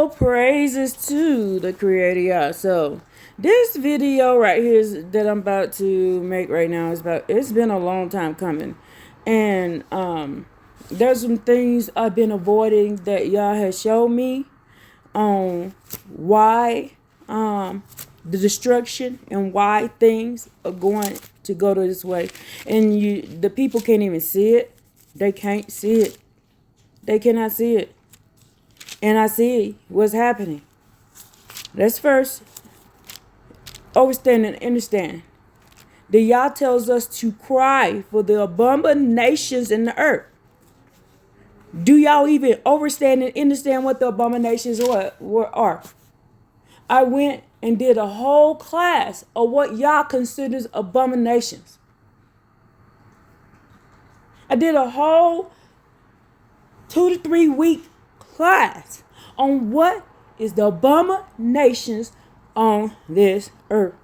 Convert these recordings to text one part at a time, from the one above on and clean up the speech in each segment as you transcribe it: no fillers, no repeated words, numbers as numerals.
All praises to the Creator Yall. So this video right here that I'm about to make right now is about. It's been a long time coming, and there's some things I've been avoiding that y'all has showed me on why the destruction and why things are going to go to this way, and the people can't even see it. They can't see it. They cannot see it. And I see what's happening. Let's first understand and understand. The Yah tells us to cry for the abominations in the earth. Do y'all even understand and understand what the abominations are? I went and did a whole class of what Yah considers abominations. I did a whole 2 to 3 week class on what is the abominations on this earth.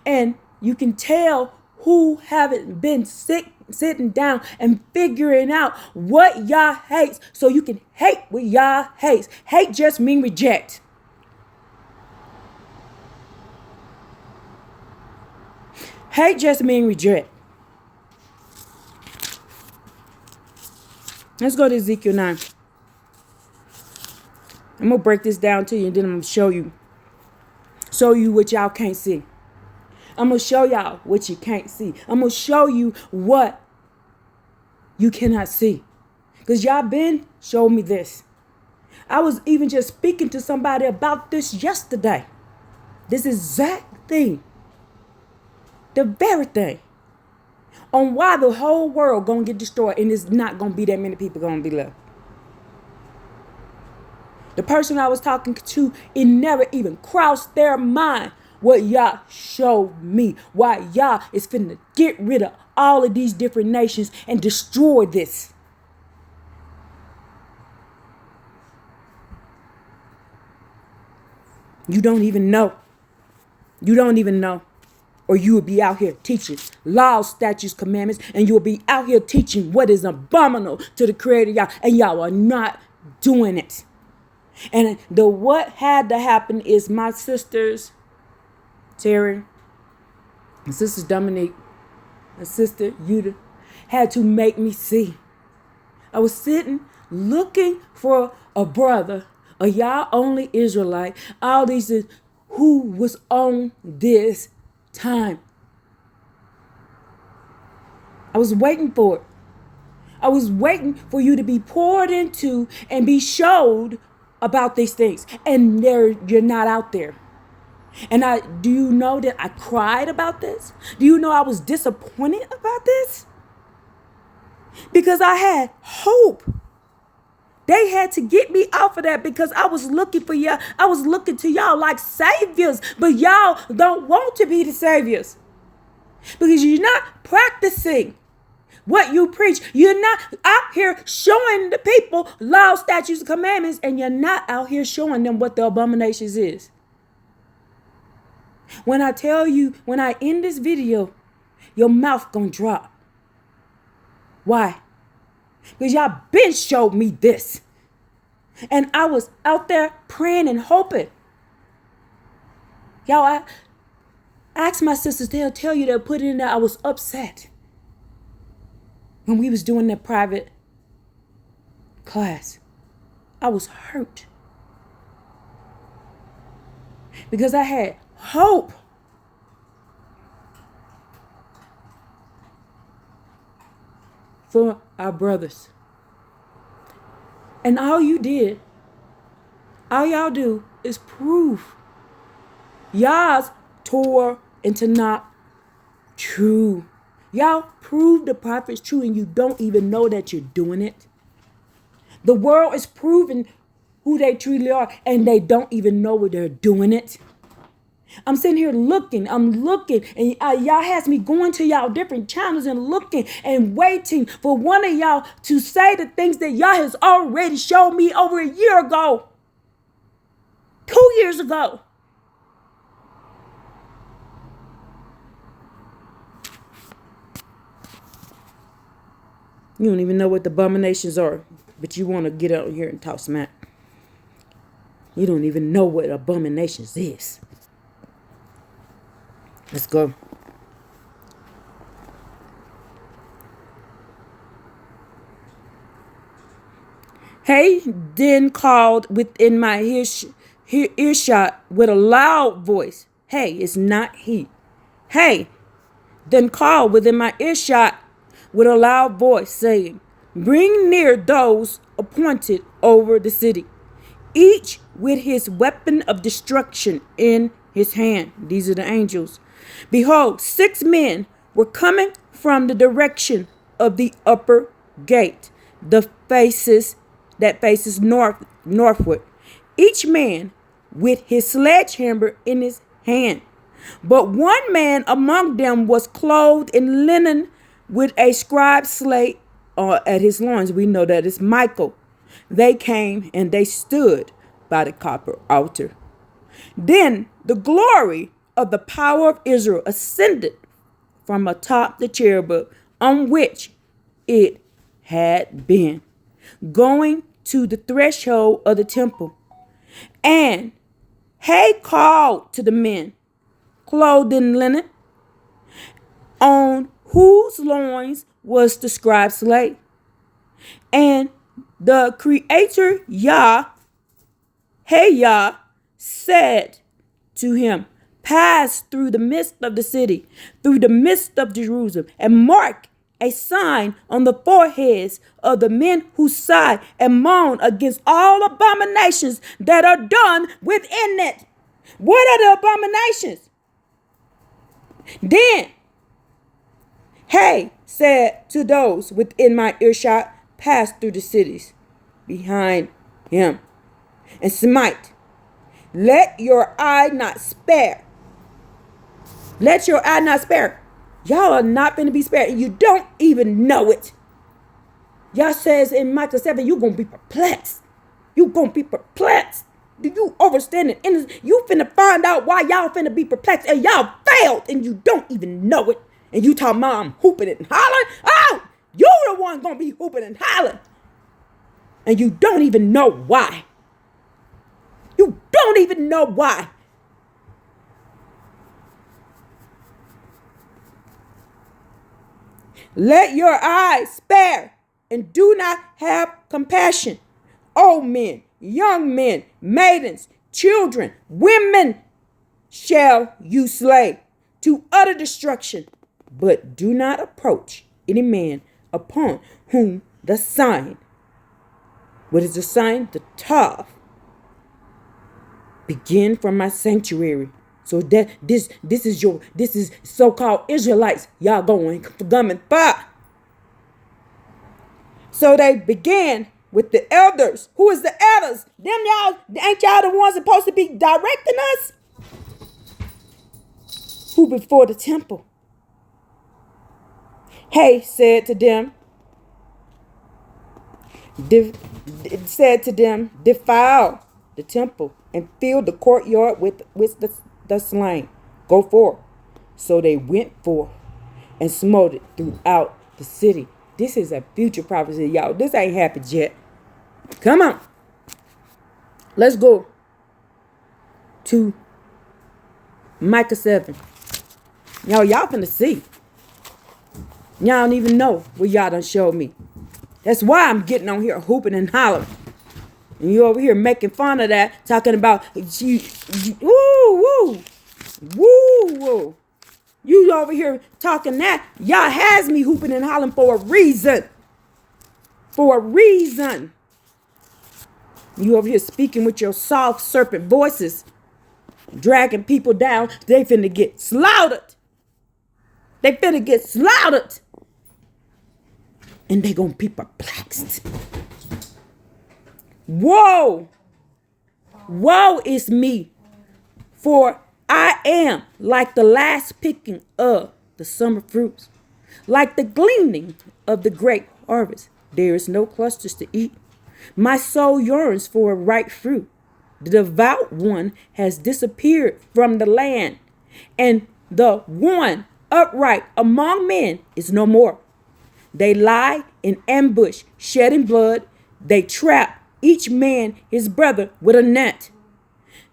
And you can tell who haven't been sitting down and figuring out what Yah hates, so you can hate what Yah hates. Hate just mean reject. Hate just mean reject. Let's go to Ezekiel 9. I'm going to break this down to you, and then I'm going to show you what y'all can't see. I'm going to show y'all what you can't see. I'm going to show you what you cannot see. Because y'all been showing me this. I was even just speaking to somebody about this yesterday. This exact thing. The very thing. On why the whole world going to get destroyed, and it's not going to be that many people going to be left. The person I was talking to, it never even crossed their mind what Yah showed me. Why Yah is finna get rid of all of these different nations and destroy this. You don't even know. You don't even know. Or you will be out here teaching laws, statutes, commandments, and you will be out here teaching what is abominable to the Creator Yah, and y'all are not doing it. And what had to happen is my sisters, Terry, my sister Dominique, my sister Yuda, had to make me see. I was sitting looking for a brother, a Yah only Israelite, all these who was on this time. I was waiting for it. I was waiting for you to be poured into and be showed about these things, and you're not out there. And do you know that I cried about this? Do you know I was disappointed about this? Because I had hope. They had to get me off of that because I was looking for y'all. I was looking to y'all like saviors, but y'all don't want to be the saviors because you're not practicing what you preach. You're not out here showing the people law, statutes, and commandments, and you're not out here showing them what the abominations is. When I tell you, when I end this video, your mouth gonna drop. Why? Because y'all been showed me this. And I was out there praying and hoping. Y'all, I asked my sisters, they'll tell you, they'll put it in there. I was upset when we was doing that private class. I was hurt. Because I had hope. For our brothers. And all y'all do is prove Yah's Torah and Tanakh true. Y'all prove the prophets true, and you don't even know that you're doing it. The world is proving who they truly are, and they don't even know what they're doing it. I'm sitting here looking, and y'all has me going to y'all different channels and looking and waiting for one of y'all to say the things that y'all has already showed me over a year ago, 2 years ago. You don't even know what the abominations are, but you want to get out here and talk smack. You don't even know what abominations is. Let's go. Hay then called within my earshot with a loud voice. Hay is not he. Hay then called within my earshot with a loud voice, saying, bring near those appointed over the city, each with his weapon of destruction in his hand. These are the angels. Behold, 6 men were coming from the direction of the upper gate, that faces northward, each man with his sledgehammer in his hand. But one man among them was clothed in linen with a scribe's slate at his loins. We know that it's Michael. They came and they stood by the copper altar. Then the glory of the power of Israel ascended from atop the cherubim on which it had been, going to the threshold of the temple. And Hay called to the men clothed in linen, on whose loins was the scribe's slate. And the Creator Yah, said to him, pass through the midst of the city, through the midst of Jerusalem, and mark a sign on the foreheads of the men who sigh and moan against all abominations that are done within it. What are the abominations? Then Hay said to those within my earshot, pass through the cities behind him and smite. Let your eye not spare. Let your eye not spare. Y'all are not going to be spared, and you don't even know it. Y'all says in Micah 7, you're going to be perplexed. You're going to be perplexed. Do you understand it? You finna find out why y'all finna be perplexed, and y'all failed, and you don't even know it. And you talking about I'm hooping and hollering. Oh, you the one going to be hooping and hollering. And you don't even know why. You don't even know why. Let your eyes spare and do not have compassion. Old men, young men, maidens, children, women shall you slay to utter destruction. But do not approach any man upon whom the sign, what is the sign? The Tav, begin from my sanctuary. So that this is so-called Israelites. Y'all going coming far. So they began with the elders. Who is the elders? Them y'all, ain't y'all the ones supposed to be directing us? Who before the temple? Hay said to them, defile the temple and fill the courtyard with the slain. Go forth. So they went forth and smote it throughout the city. This is a future prophecy, y'all. This ain't happened yet. Come on. Let's go to Micah 7. Y'all finna see. Y'all don't even know what y'all done showed me. That's why I'm getting on here hooping and hollering. And you over here making fun of that, talking about you woo. You over here talking that. Y'all has me hooping and hollering for a reason. For a reason. You over here speaking with your soft serpent voices, dragging people down. They finna get slaughtered. They finna get slaughtered. And they gonna be perplexed. Woe! Woe is me, for I am like the last picking of the summer fruits, like the gleaning of the grape harvest. There is no clusters to eat. My soul yearns for a ripe fruit. The devout one has disappeared from the land, and the one upright among men is no more. They lie in ambush, shedding blood. They trap each man his brother with a net.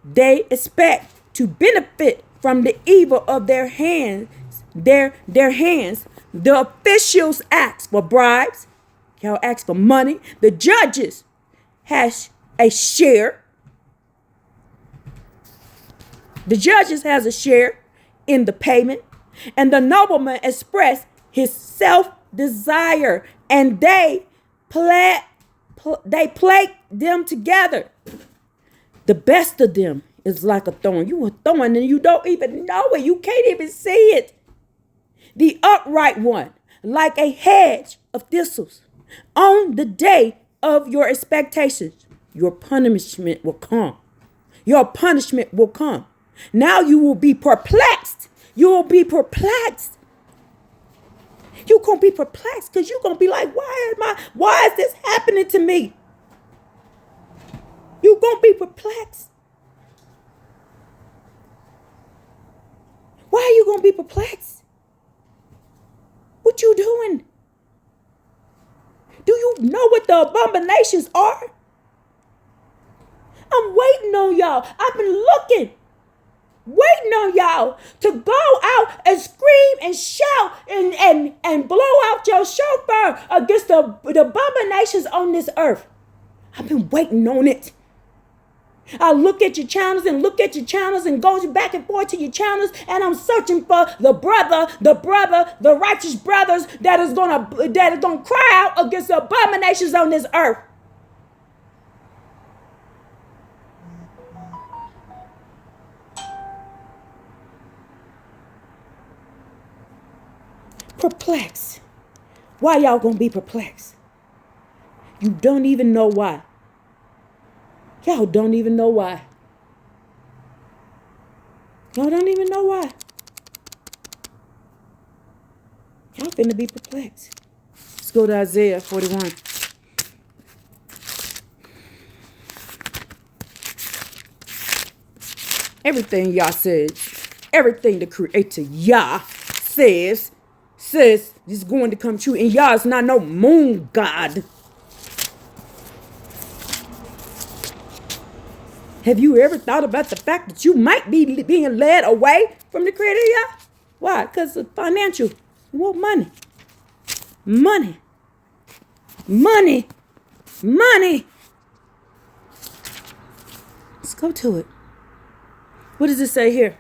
They expect to benefit from the evil of their hands, their hands. The officials ask for bribes. Y'all ask for money. The judges has a share. The judges has a share in the payment, and the nobleman expressed his self-desire, and they plague them together. The best of them is like a thorn. You a thorn and you don't even know it. You can't even see it. The upright one, like a hedge of thistles. On the day of your expectations, your punishment will come. Your punishment will come. Now you will be perplexed. You will be perplexed. You're going to be perplexed because you're going to be like, why is this happening to me? You're going to be perplexed. Why are you going to be perplexed? What you doing? Do you know what the abominations are? I'm waiting on y'all. I've been waiting on y'all to go out and scream and shout and blow out your shofar against the abominations on this earth. I've been waiting on it. I look at your channels and go back and forth to your channels, and I'm searching for the righteous brothers that is gonna cry out against the abominations on this earth. Perplexed. Why y'all gonna be perplexed? You don't even know why. Y'all don't even know why. Y'all don't even know why. Y'all finna be perplexed. Let's go to Isaiah 41. Everything Yah says, everything the Creator Yah says is going to come true. And Yah is not no moon god. Have you ever thought about the fact that you might be being led away from the Creator Yah? Why? Because of financial. You want money. Money. Money. Money. Let's go to it. What does it say here?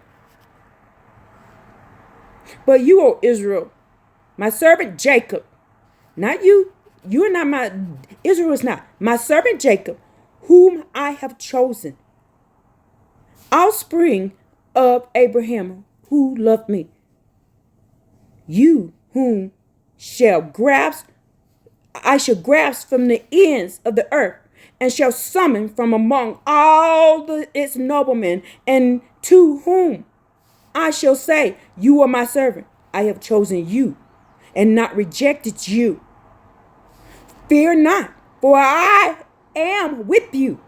But you, O Israel, my servant Jacob, not you. You are not my, Israel is not. My servant Jacob, whom I have chosen. Offspring of Abraham, who loved me. You whom I shall grasp from the ends of the earth, and shall summon from among all its noblemen, and to whom I shall say, you are my servant. I have chosen you, and not rejected you. Fear not, for I am with you.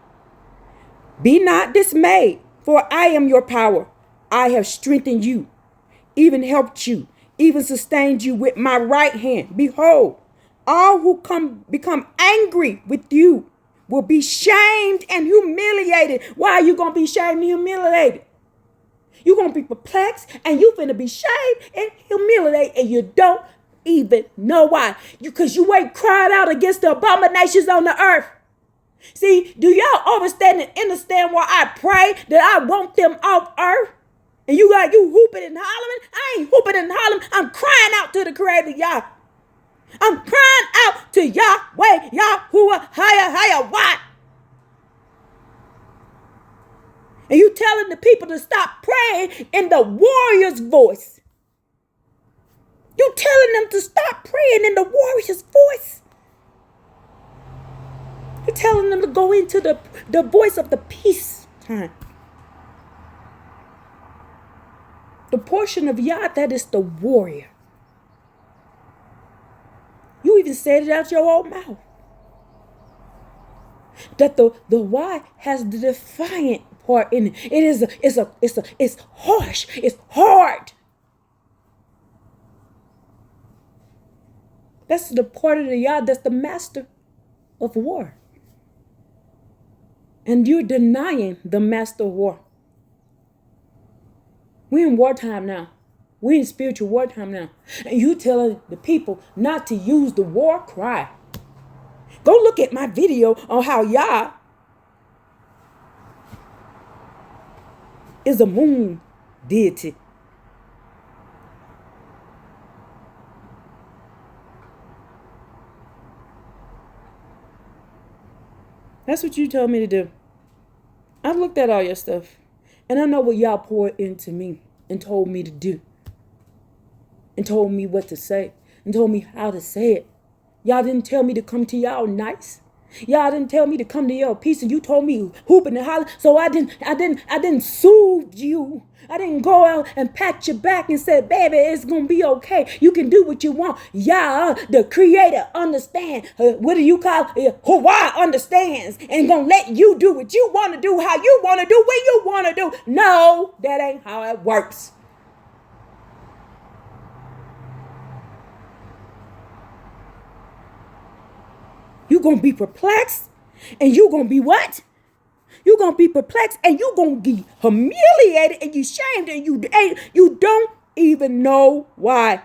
Be not dismayed, for I am your power. I have strengthened you, even helped you, even sustained you with my right hand. Behold, all who become angry with you will be shamed and humiliated. Why are you going to be shamed and humiliated? You're going to be perplexed, and you're going to be shamed and humiliated, and you don't even know why. Because you ain't cried out against the abominations on the earth. See, do y'all understand and understand why I pray that I want them off earth? And you hooping and hollering? I ain't hooping and hollering. I'm crying out to the Creator Yah. I'm crying out to Yahweh, Yahuwah, higher, why? And you telling the people to stop praying in the warrior's voice. You telling them to stop praying in the warrior's voice. You're telling them to go into the voice of the peace time. The portion of Yah that is the warrior. You even said it out your own mouth. That the Y has the defiant part in it. It's harsh. It's hard. That's the part of the Yah that's the master of war. And you're denying the master of war. We in wartime now. We in spiritual wartime now. And you telling the people not to use the war cry. Go look at my video on how Yah is a moon deity. That's what you told me to do. I looked at all your stuff. And I know what y'all poured into me and told me to do. And told me what to say. And told me how to say it. Y'all didn't tell me to come to y'all nice. Y'all didn't tell me to come to your peace, and you told me hooping and hollering. So I didn't soothe you. I didn't go out and pat your back and say, baby, it's gonna be okay. You can do what you want. Y'all, the creator, understand. What do you call it? Hawaii understands and gonna let you do what you want to do, how you want to do, when you want to do. No, that ain't how it works. You're going to be perplexed. And you're going to be what? You're going to be perplexed. And you're going to be humiliated. And you shamed. And you don't even know why.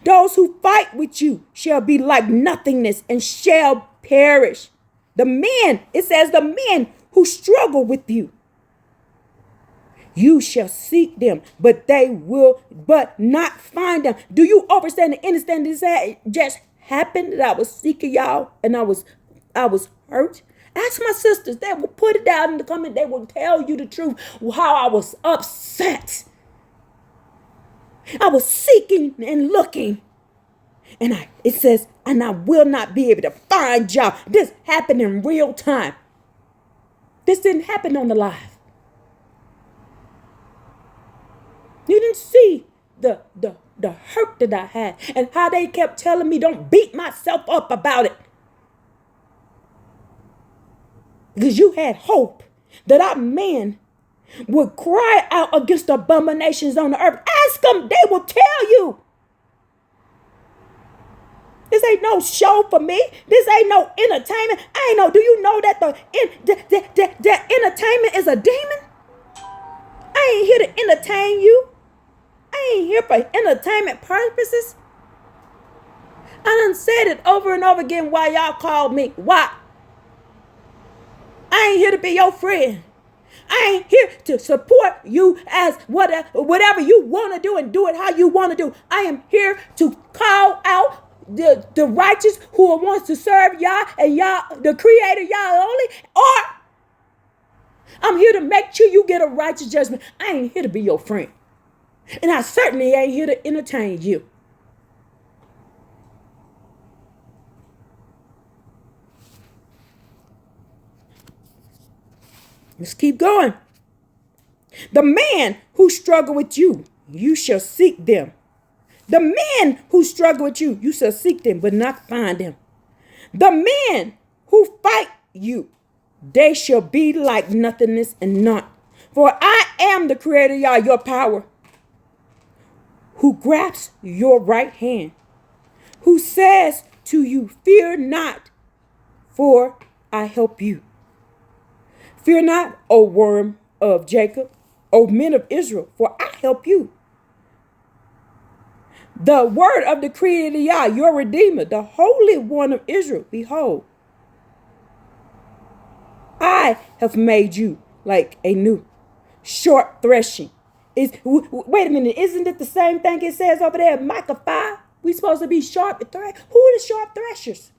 Those who fight with you shall be like nothingness and shall perish. The men, it says the men who struggle with you. You shall seek them, but they will but not find them. Do you understand this just happened that I was seeking y'all and I was hurt? Ask my sisters. They will put it down in the comment. They will tell you the truth, how I was upset. I was seeking and looking. And it says, and I will not be able to find y'all. This happened in real time. This didn't happen on the live. You didn't see the hurt that I had and how they kept telling me don't beat myself up about it. Because you had hope that our men would cry out against the abominations on the earth. Ask them, they will tell you. This ain't no show for me. This ain't no entertainment. Do you know that the entertainment is a demon? I ain't here to entertain you. I ain't here for entertainment purposes. I done said it over and over again why y'all called me. Why? I ain't here to be your friend. I ain't here to support you as whatever you want to do and do it how you want to do. I am here to call out the righteous who wants to serve y'all and y'all, the creator, y'all only, or I'm here to make sure you get a righteous judgment. I ain't here to be your friend. And I certainly ain't here to entertain you. Let's keep going. The man who struggle with you, you shall seek them. The men who struggle with you, you shall seek them, but not find them. The men who fight you, they shall be like nothingness and naught. For I am the creator, y'all, your power, who grasps your right hand, who says to you, fear not, for I help you. Fear not, O worm of Jacob, O men of Israel, for I help you. The word of the creator Yah, your redeemer, the Holy One of Israel, behold, I have made you like a new short threshing. Wait a minute, isn't it the same thing it says over there in Micah 5? We supposed to be sharp and thresh. Who are the sharp threshers?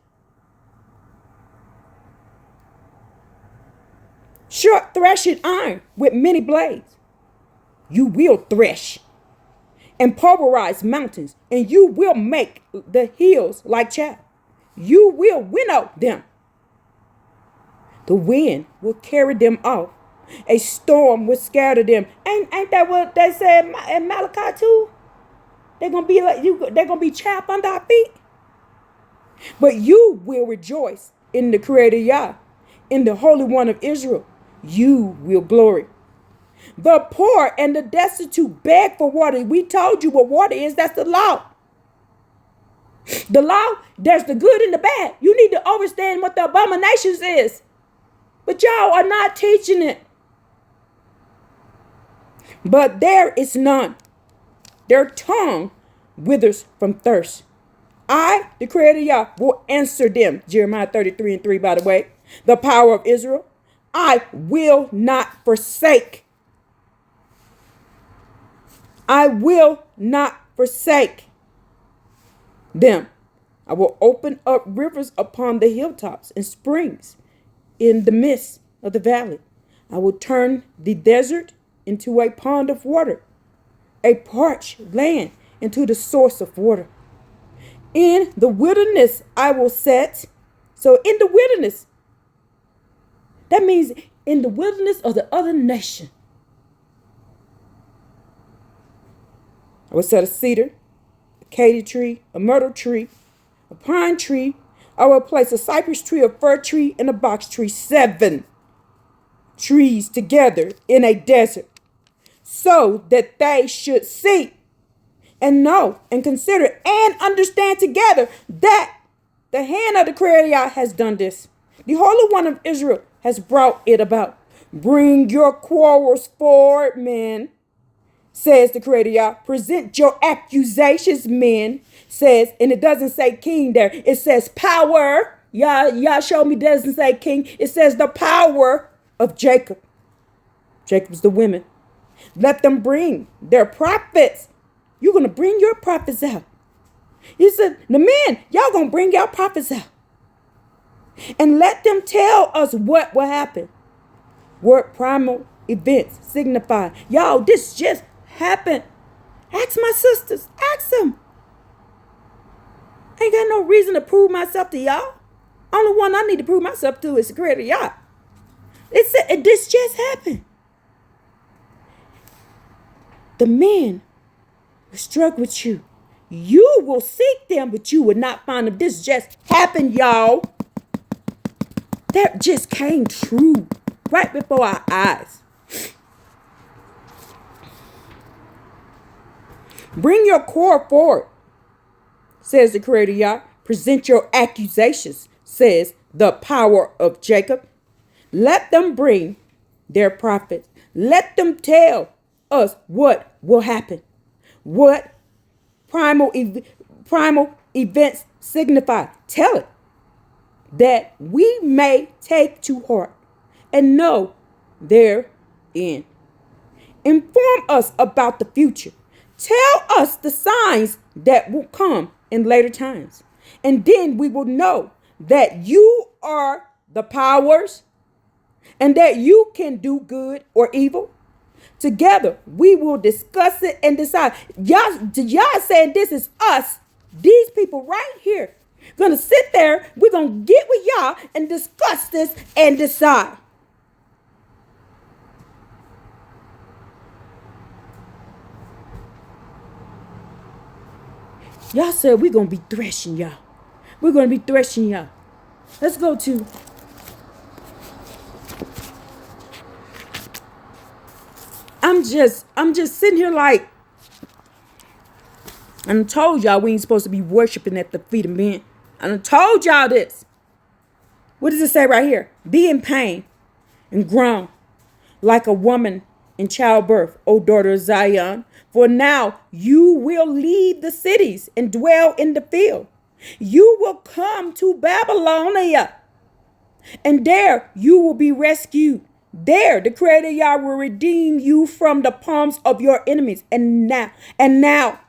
Short threshing iron with many blades. You will thresh and pulverize mountains, and you will make the hills like chaff. You will winnow them. The wind will carry them off. A storm will scatter them. Ain't that what they said in Malachi 2? They're gonna be like you. They're gonna be chaff under our feet. But you will rejoice in the Creator Yah, in the Holy One of Israel. You will glory. The poor and the destitute beg for water. We told you what water is. That's the law. The law, there's the good and the bad. You need to understand what the abominations is. But y'all are not teaching it. but there is none. Their tongue withers from thirst. I, the Creator Yah, will answer them. Jeremiah 33:3, by the way. The power of Israel. I will not forsake. I will not forsake them. I will open up rivers upon the hilltops and springs in the midst of the valley. I will turn the desert into a pond of water, a parched land into the source of water. In the wilderness I will set. So in the wilderness, that means in the wilderness of the other nation, I will set a cedar, a katy tree, a myrtle tree, a pine tree. I will place a cypress tree, a fir tree, and a box tree. 7 trees together in a desert, so that they should see and know and consider and understand together that the hand of the Creator has done this. The Holy One of Israel has brought it about. Bring your quarrels forward, men, says the Creator. Present your accusations, men, says, and it doesn't say king there. It says power. Y'all show me, doesn't say king. It says the power of Jacob. Jacob's the women. Let them bring their prophets. You're going to bring your prophets out. He said, the men, y'all going to bring your prophets out. And let them tell us what will happen. What primal events signify. Y'all, this just happened. Ask my sisters. Ask them. I ain't got no reason to prove myself to y'all. Only one I need to prove myself to is the Creator Yah. It said this just happened. The men who struck with you, you will seek them, but you will not find them. This just happened, y'all. That just came true right before our eyes. Bring your core forward, says the Creator Yah. Present your accusations, says the power of Jacob. Let them bring their prophets. Let them tell us what will happen. What primal events signify. Tell it, that we may take to heart and know their end. Inform us about the future. Tell us the signs that will come in later times. And then we will know that you are the powers and that you can do good or evil. Together, we will discuss it and decide. Y'all saying this is us. These people right here. Gonna sit there. We're gonna get with y'all and discuss this and decide. Y'all said we're gonna be threshing y'all. We're gonna be threshing y'all. Let's go to I'm just sitting here like, I done told y'all we ain't supposed to be worshiping at the feet of men. I done told y'all this. What does it say right here? Be in pain and groan like a woman in childbirth, O daughter of Zion. For now you will leave the cities and dwell in the field. You will come to Babylonia, and there you will be rescued. There the Creator Yah will redeem you from the palms of your enemies. And now,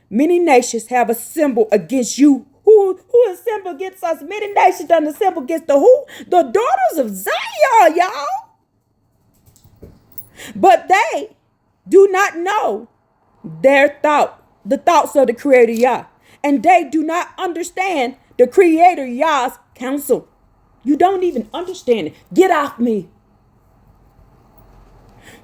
many nations have assembled against you. Who assembled against us? Many nations done assembled against the who? The daughters of Zion, y'all. But they do not know the thoughts of the Creator Yah. And they do not understand the Creator Yah's counsel. You don't even understand it. Get off me.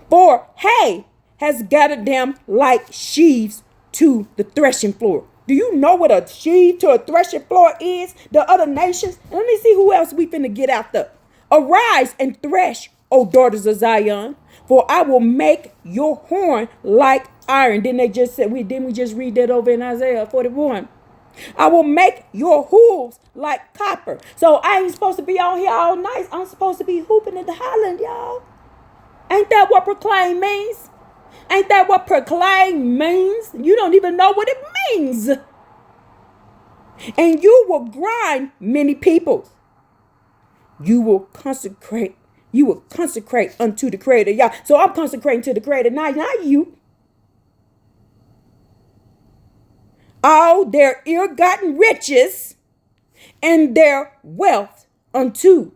For hay has gathered them like sheaves to the threshing floor. Do you know what a sheaf to a threshing floor is? The other nations. Let me see who else we finna get after. Arise and thresh, O daughters of Zion, for I will make your horn like iron. Didn't they just say didn't we just read that over in Isaiah 41? I will make your hooves like copper. So I ain't supposed to be on here all night. I'm supposed to be hooping and hollering, y'all. Ain't that what proclaim means? Ain't that what proclaim means? You don't even know what it means. And you will grind many people. You will consecrate. You will consecrate unto the Creator, Yah. So I'm consecrating to the Creator, not you. All their ill-gotten riches and their wealth unto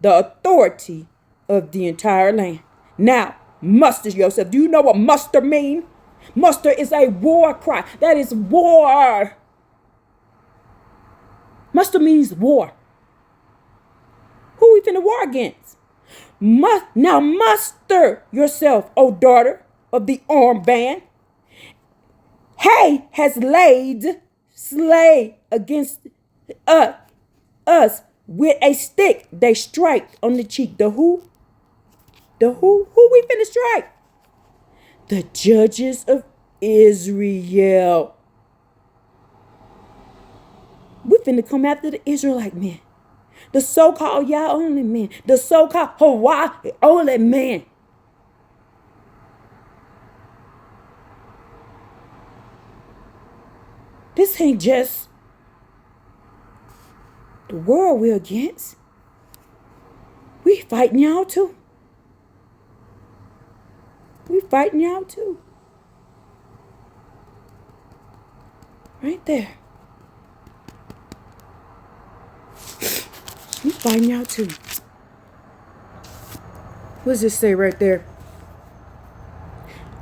the authority of the entire land. Now, muster yourself. Do you know what muster mean? Muster is a war cry. That is war. Muster means war. Who we finna war against? Now muster yourself, O daughter of the armband. Hay has laid slay against us with a stick. They strike on the cheek. The who? The who? Who we finna strike? The judges of Israel. We finna come after the Israelite men. The so-called Yah only men. The so-called Hawaii only men. This ain't just the world we're against. We fighting y'all too. We fighting y'all too. Right there. We fighting y'all too. What does it say right there?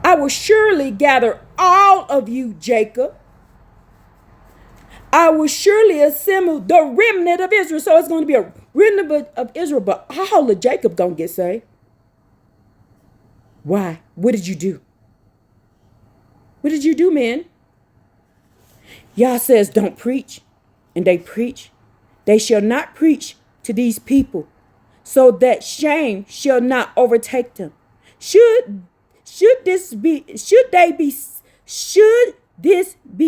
I will surely gather all of you, Jacob. I will surely assemble the remnant of Israel. So it's going to be a remnant of Israel, but all of Jacob going to get saved. Why? What did you do? What did you do, man? Yah says don't preach, and they preach. They shall not preach to these people, so that shame shall not overtake them. Should this be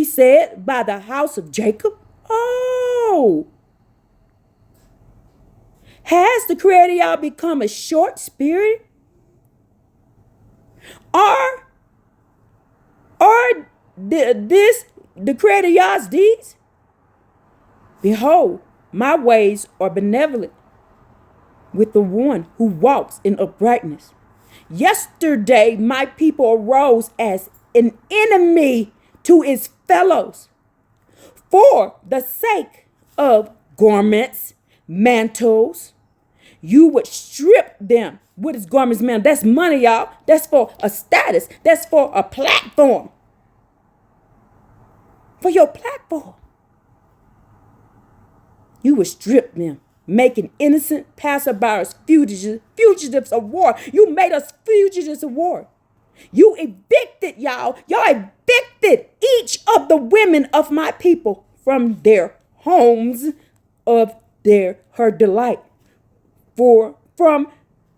said by the house of Jacob? Oh, has the Creator Yah become a short spirit? Are the Creator Yah's deeds? Behold, my ways are benevolent with the one who walks in uprightness. Yesterday, my people arose as an enemy to its fellows for the sake of garments, mantles. You would strip them. What is garments, man? That's money, y'all. That's for a status. That's for a platform. For your platform. You would strip them, making innocent passerbyers fugitives of war. You made us fugitives of war. You evicted, y'all. Y'all evicted each of the women of my people from their homes of her delight. From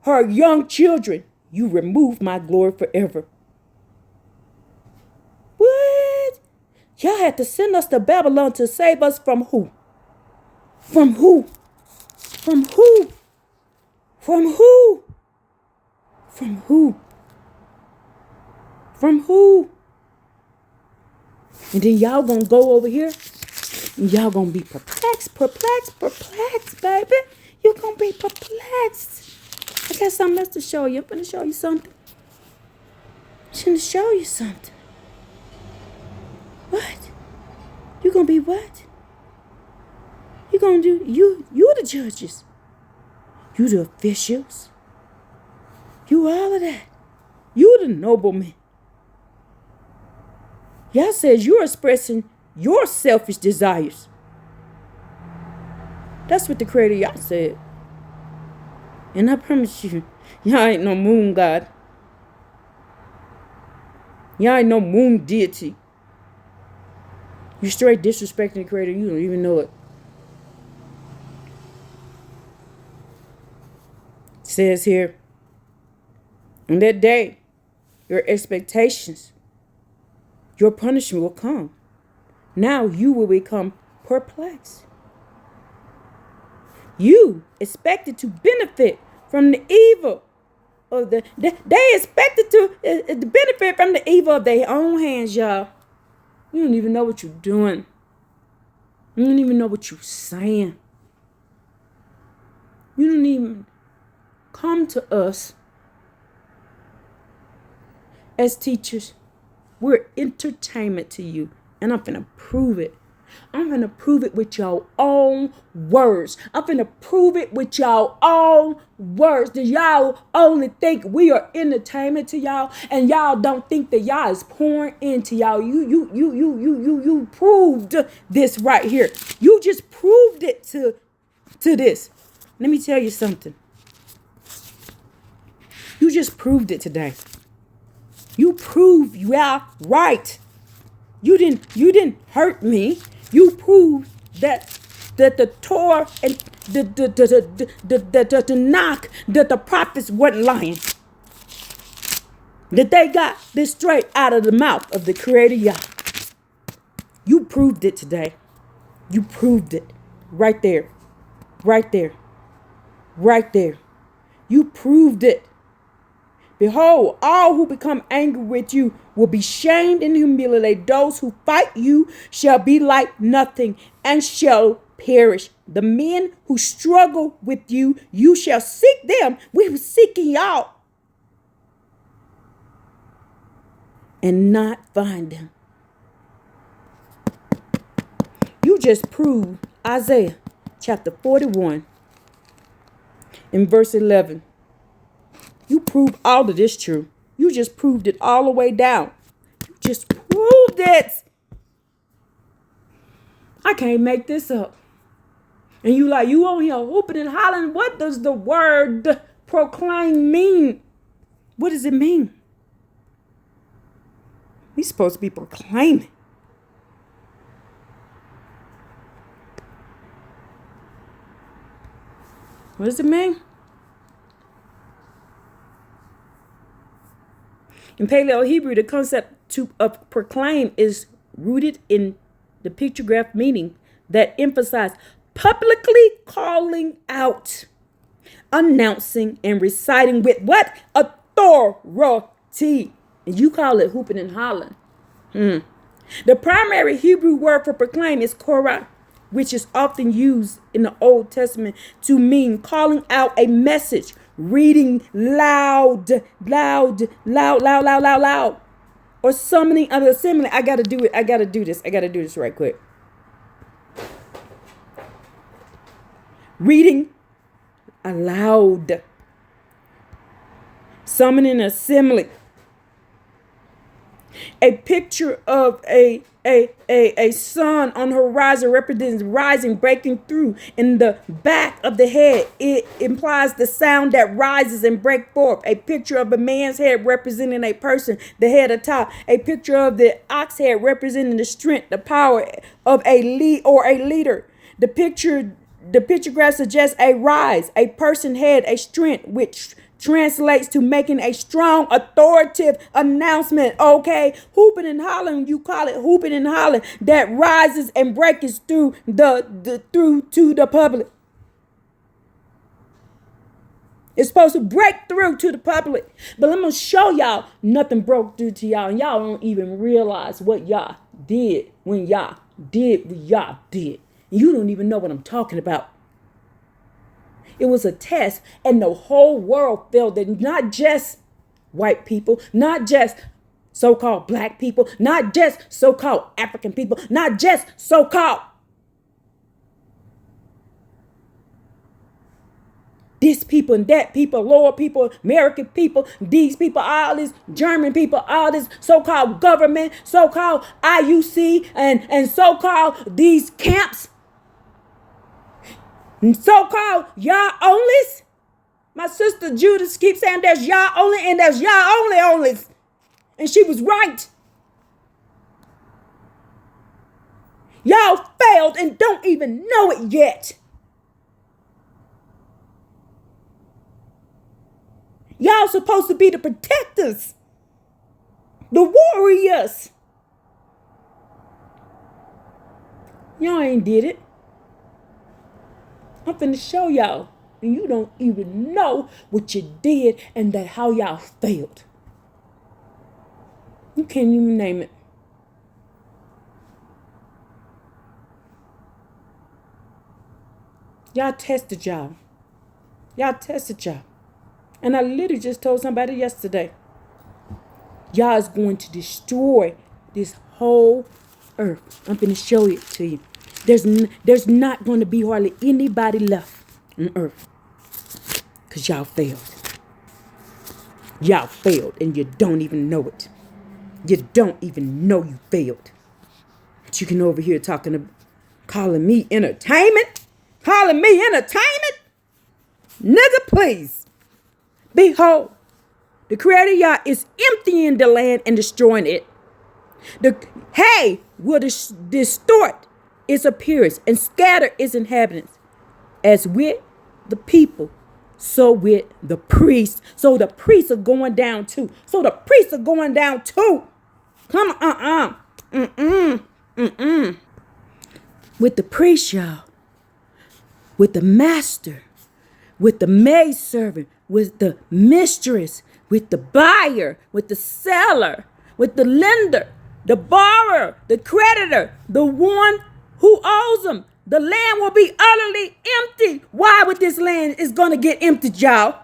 her young children, you removed my glory forever. What? Y'all had to send us to Babylon to save us from who? From who? From who? From who? From who? From who? And then y'all gonna go over here and y'all gonna be perplexed, baby. You're gonna be perplexed. I got something else to show you. I'm gonna show you something. I'm gonna show you something. What? You gonna be what? You gonna do, you the judges. You the officials. You all of that. You the noblemen. Yah says you're expressing your selfish desires. That's what the Creator Yah said. And I promise you, y'all ain't no moon god. Y'all ain't no moon deity. You straight disrespecting the Creator. You don't even know it. It says here, on that day, your expectations, your punishment will come. Now you will become perplexed. You expected to benefit from the evil they expected to benefit from the evil of their own hands, y'all. You don't even know what you're doing. You don't even know what you're saying. You don't even come to us as teachers. We're entertainment to you. And I'm finna prove it. I'm finna prove it with your own words. I'm finna prove it with your own words. That y'all only think we are entertainment to y'all, and y'all don't think that y'all is pouring into y'all. You proved this right here. You just proved it to this. Let me tell you something. You just proved it today. You proved you are right. You didn't hurt me. You proved that the Torah and the knock that the prophets wasn't lying. That they got this straight out of the mouth of the Creator Yall. You proved it today. You proved it. Right there. Right there. Right there. You proved it. Behold, all who become angry with you will be shamed and humiliated. Those who fight you shall be like nothing and shall perish. The men who struggle with you, you shall seek them. We were seeking y'all and not find them. You just proved Isaiah chapter 41 in verse 11. You proved all of this true. You just proved it all the way down. You just proved it. I can't make this up. And you on here whooping and hollering. What does the word proclaim mean? What does it mean? We supposed to be proclaiming. What does it mean? In Paleo Hebrew, the concept of proclaim is rooted in the pictograph meaning that emphasizes publicly calling out, announcing, and reciting with what? Authority. And you call it hooping and hollering. The primary Hebrew word for proclaim is korah, which is often used in the Old Testament to mean calling out a message, reading loud, or summoning of assembly. I gotta do it. I gotta do this right quick. Reading aloud, summoning assembly. A picture of a sun on the horizon represents rising, breaking through. In the back of the head, it implies the sound that rises and breaks forth. A picture of a man's head representing a person, the head atop. A picture of the ox head representing the strength, the power of a leader. The pictograph suggests a rise, a person head, a strength, which translates to making a strong, authoritative announcement. Okay, hooping and hollering, you call it hooping and hollering, that rises and breaks through to the public. It's supposed to break through to the public. But I'm gonna show y'all nothing broke through to y'all, and y'all don't even realize what y'all did when y'all did what y'all did. You don't even know what I'm talking about. It was a test, and the whole world felt that, not just white people, not just so-called black people, not just so-called African people, not just so-called this people and that people, lower people, American people, these people, all this German people, all this so-called government, so-called IUC, and so-called these camps. So-called y'all onlys. My sister Judith keeps saying there's y'all only and there's y'all onlys. And she was right. Y'all failed and don't even know it yet. Y'all supposed to be the protectors, the warriors. Y'all ain't did it. I'm finna show y'all and you don't even know what you did and that how y'all failed. You can't even name it. Y'all tested y'all. Y'all tested y'all. And I literally just told somebody yesterday, y'all is going to destroy this whole earth. I'm going to show it to you. There's not going to be hardly anybody left on earth. Because y'all failed. Y'all failed and you don't even know it. You don't even know you failed. But you can over here calling me entertainment. Calling me entertainment. Nigga, please. Behold, the Creator Yah is emptying the land and destroying it. The hay will distort its appearance and scatter its inhabitants. As with the people, so with the priests. So the priests are going down too. Come on, With the priest, y'all. With the master. With the maidservant. With the mistress. With the buyer. With the seller. With the lender. The borrower. The creditor. The one who owes them. The land will be utterly empty. Why would this land is going to get emptied, y'all?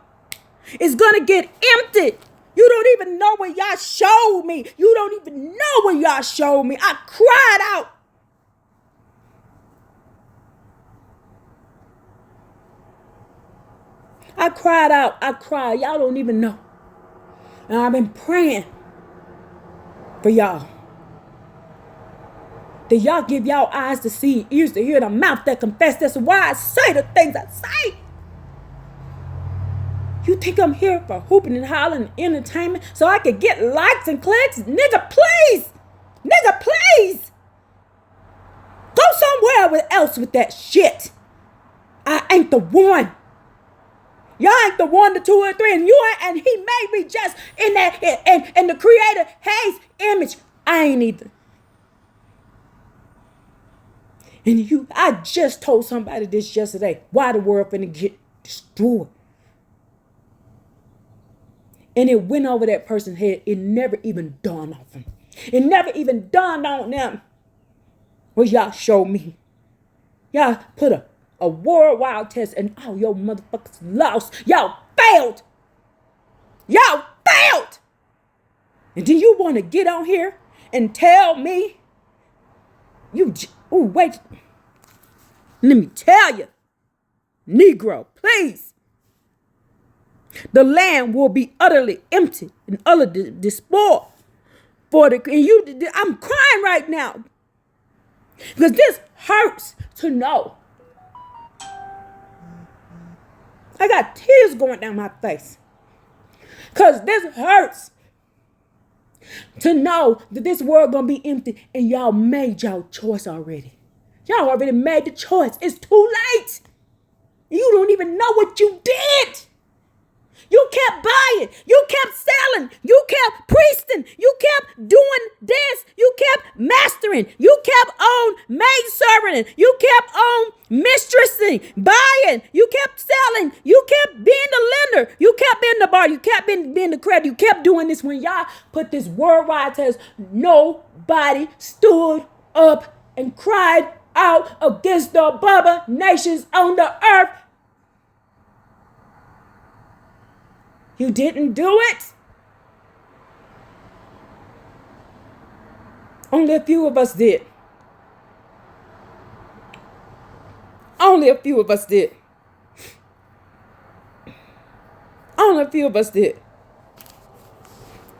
It's going to get emptied. You don't even know what y'all showed me. I cried out. I cried. Y'all don't even know. And I've been praying for y'all. That y'all give y'all eyes to see, ears to hear, the mouth that confess. That's why I say the things I say. You think I'm here for hooping and hollering and entertainment so I could get likes and clicks? Nigga, please. Go somewhere else with that shit. I ain't the one. Y'all ain't the 1, the 2, or 3, and you ain't, and he made me just in that, and the Creator has image. I ain't either. And I just told somebody this yesterday. Why the world finna get destroyed? And it went over that person's head. It never even dawned on them. It never even dawned on them. Well, y'all showed me. Y'all put a worldwide test and all your motherfuckers lost. Y'all failed. And do you want to get on here and tell me wait. Let me tell you, Negro, please. The land will be utterly empty and utterly despoiled. I'm crying right now. Because this hurts to know. I got tears going down my face. Because this hurts to know that this world gonna be empty and y'all made y'all choice already. Y'all already made the choice. It's too late. You don't even know what you did. You kept buying. You kept selling. You kept priesting. You kept doing this. You kept mastering. You kept on maidservanting. You kept on mistressing, buying. You kept selling. You kept being the lender. You kept being the bar. You kept being the credit. You kept doing this. When y'all put this worldwide test, nobody stood up and cried out against the abominations on the earth. You didn't do it. Only a few of us did. Only a few of us did.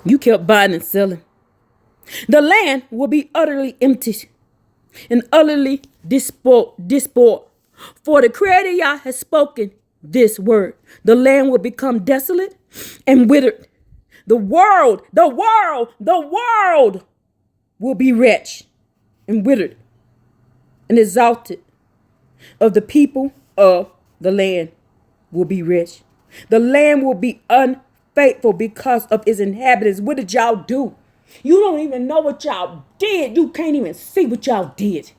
You kept buying and selling. The land will be utterly emptied and utterly despoiled. For the Creator Yah has spoken this word. The land will become desolate and withered. The world will be wretched and withered and exalted. Of the people of the land will be rich. The land will be unfaithful because of its inhabitants. What did y'all do? You don't even know what y'all did. You can't even see what y'all did.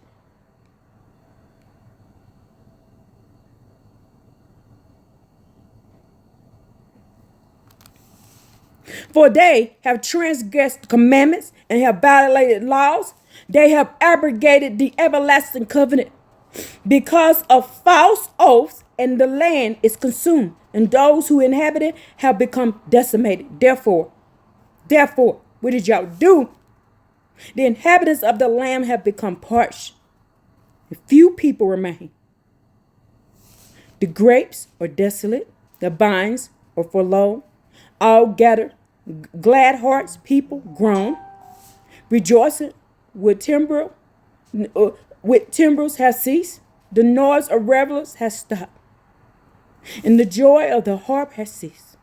For they have transgressed commandments and have violated laws. They have abrogated the everlasting covenant because of false oaths, and the land is consumed, and those who inhabit it have become decimated. Therefore, what did y'all do? The inhabitants of the land have become parched. A few people remain. The grapes are desolate, the vines are forlorn. All gathered, glad hearts, people groan, rejoicing with timbrels has ceased. The noise of revelers has stopped, and the joy of the harp has ceased.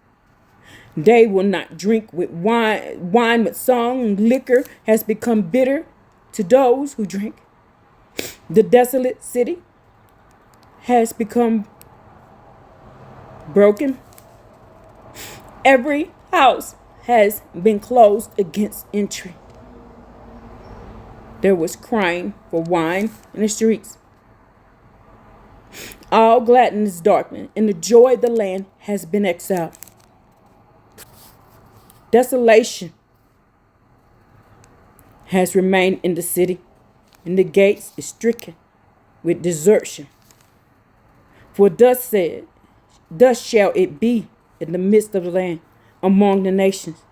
They will not drink with wine with song, and liquor has become bitter to those who drink. The desolate city has become broken. Every house has been closed against entry. There was crying for wine in the streets. All gladness is darkened, and the joy of the land has been exiled. Desolation has remained in the city, and the gates is stricken with desertion. For thus shall it be in the midst of the land, among the nations,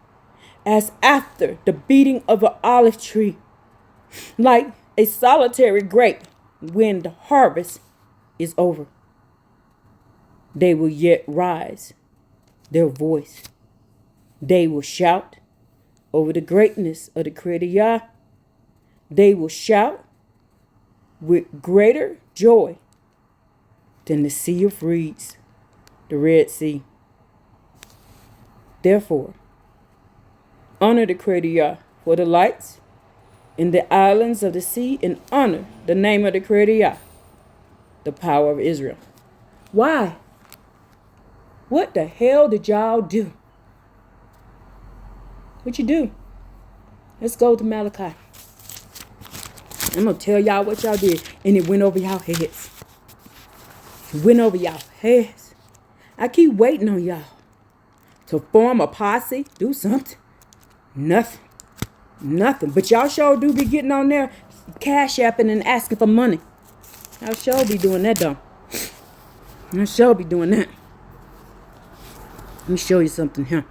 as after the beating of an olive tree, like a solitary grape when the harvest is over. They will yet rise their voice. They will shout over the greatness of the Creator Yah. They will shout with greater joy than the sea of reeds, the Red Sea. Therefore, honor the Creator Yah for the lights in the islands of the sea, and honor the name of the Creator Yah, the power of Israel. Why? What the hell did y'all do? What you do? Let's go to Malachi. I'm going to tell y'all what y'all did, and it went over y'all heads. It went over y'all heads. I keep waiting on y'all to form a posse, do something. Nothing. But y'all sure do be getting on there, cash apping and asking for money. Y'all sure be doing that, though. Y'all sure be doing that. Let me show you something here.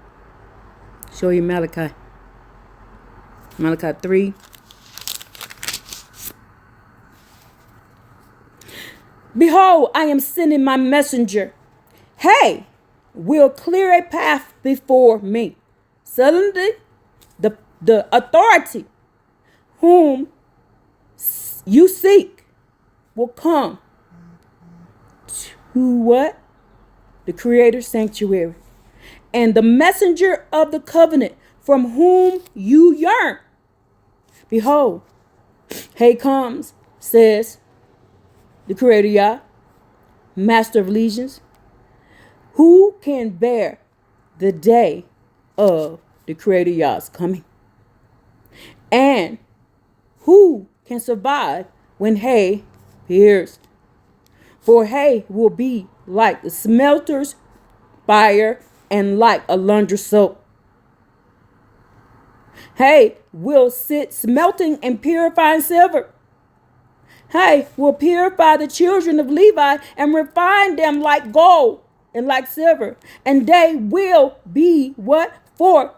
Show you Malachi. Malachi 3. Behold, I am sending my messenger. Hey, will clear a path before me. Suddenly, the authority whom you seek will come to what? The Creator's sanctuary. And the messenger of the covenant from whom you yearn. Behold, he comes, says the Creator Yah, Master of Legions. Who can bear the day of the Creator Yah's coming? And who can survive when hay appears? For hay will be like the smelter's fire and like a launderer's soap. Hay will sit smelting and purifying silver. Hay will purify the children of Levi and refine them like gold and like silver. And they will be what? For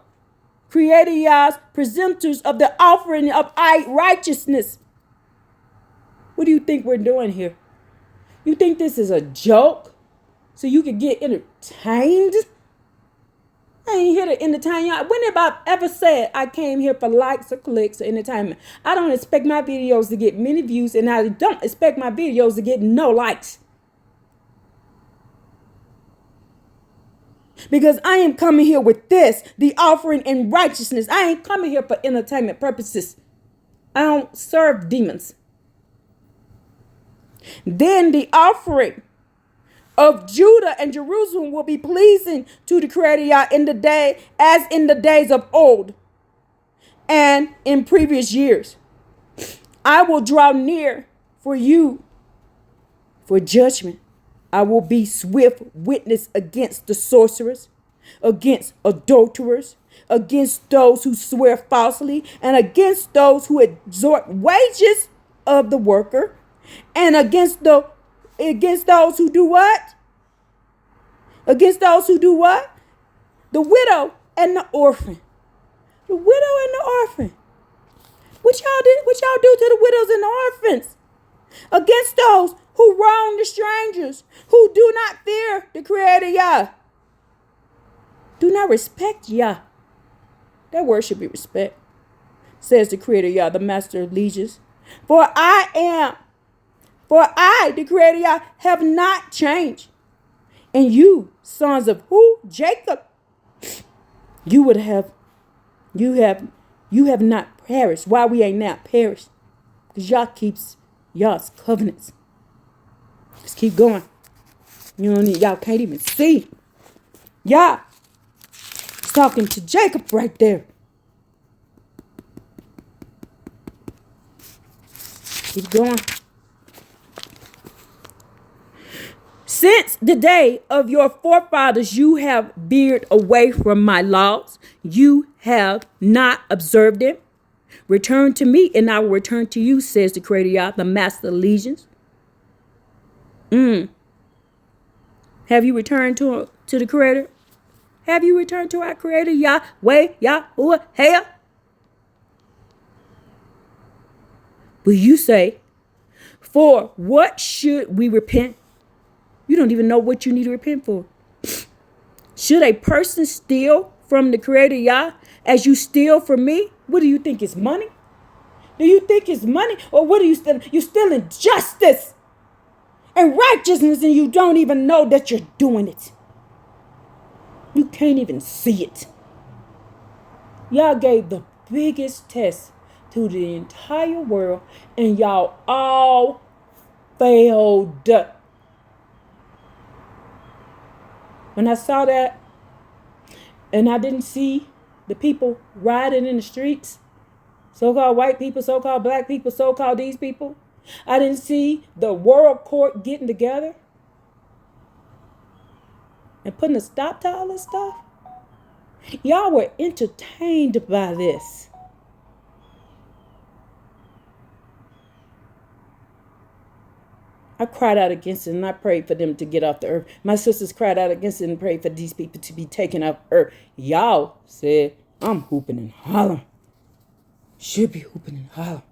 Creator Yah's presenters of the offering of righteousness. What do you think we're doing here? You think this is a joke? So you can get entertained? I ain't here to entertain y'all. When have I ever said I came here for likes or clicks or entertainment? I don't expect my videos to get many views, and I don't expect my videos to get no likes. Because I am coming here with this, the offering in righteousness. I ain't coming here for entertainment purposes. I don't serve demons. Then the offering of Judah and Jerusalem will be pleasing to the Creator Yah in the day, as in the days of old and in previous years. I will draw near for you for judgment. I will be swift witness against the sorcerers. against adulterers, against those who swear falsely, and against those who extort wages of the worker, and against those who do what? Against those who do what? The widow and the orphan. The widow and the orphan. What y'all did? What y'all do to the widows and the orphans? Against those who wrong the strangers, who do not fear the Creator Yah. Do not respect Yah. That word should be respect. Says the Creator Yah, the Master of Legions. For I, the Creator Yah, have not changed. And you, sons of who? Jacob. You have not perished. Why we ain't not perished? Because Yah keeps Yah's covenants. Let's keep going. Y'all can't even see. Yah is talking to Jacob right there. Keep going. Since the day of your forefathers, you have veered away from my laws. You have not observed them. Return to me, and I will return to you, says the Creator Yah, the Master of Legions. Have you returned to the Creator? Have you returned to our Creator, Yahweh, Yahuwah, Hey? But you say, for what should we repent? You don't even know what you need to repent for. Should a person steal from the Creator Yah as you steal from me? What do you think is money? Do you think it's money? Or what are you stealing? You're stealing justice and righteousness, and you don't even know that you're doing it. You can't even see it. Y'all gave the biggest test to the entire world, and y'all all failed. When I saw that, and I didn't see the people riding in the streets, so-called white people, so-called black people, so-called these people, I didn't see the world court getting together and putting a stop to all this stuff. Y'all were entertained by this. I cried out against it, and I prayed for them to get off the earth. My sisters cried out against it and prayed for these people to be taken off earth. Y'all said, I'm hooping and hollering. Should be hooping and hollering.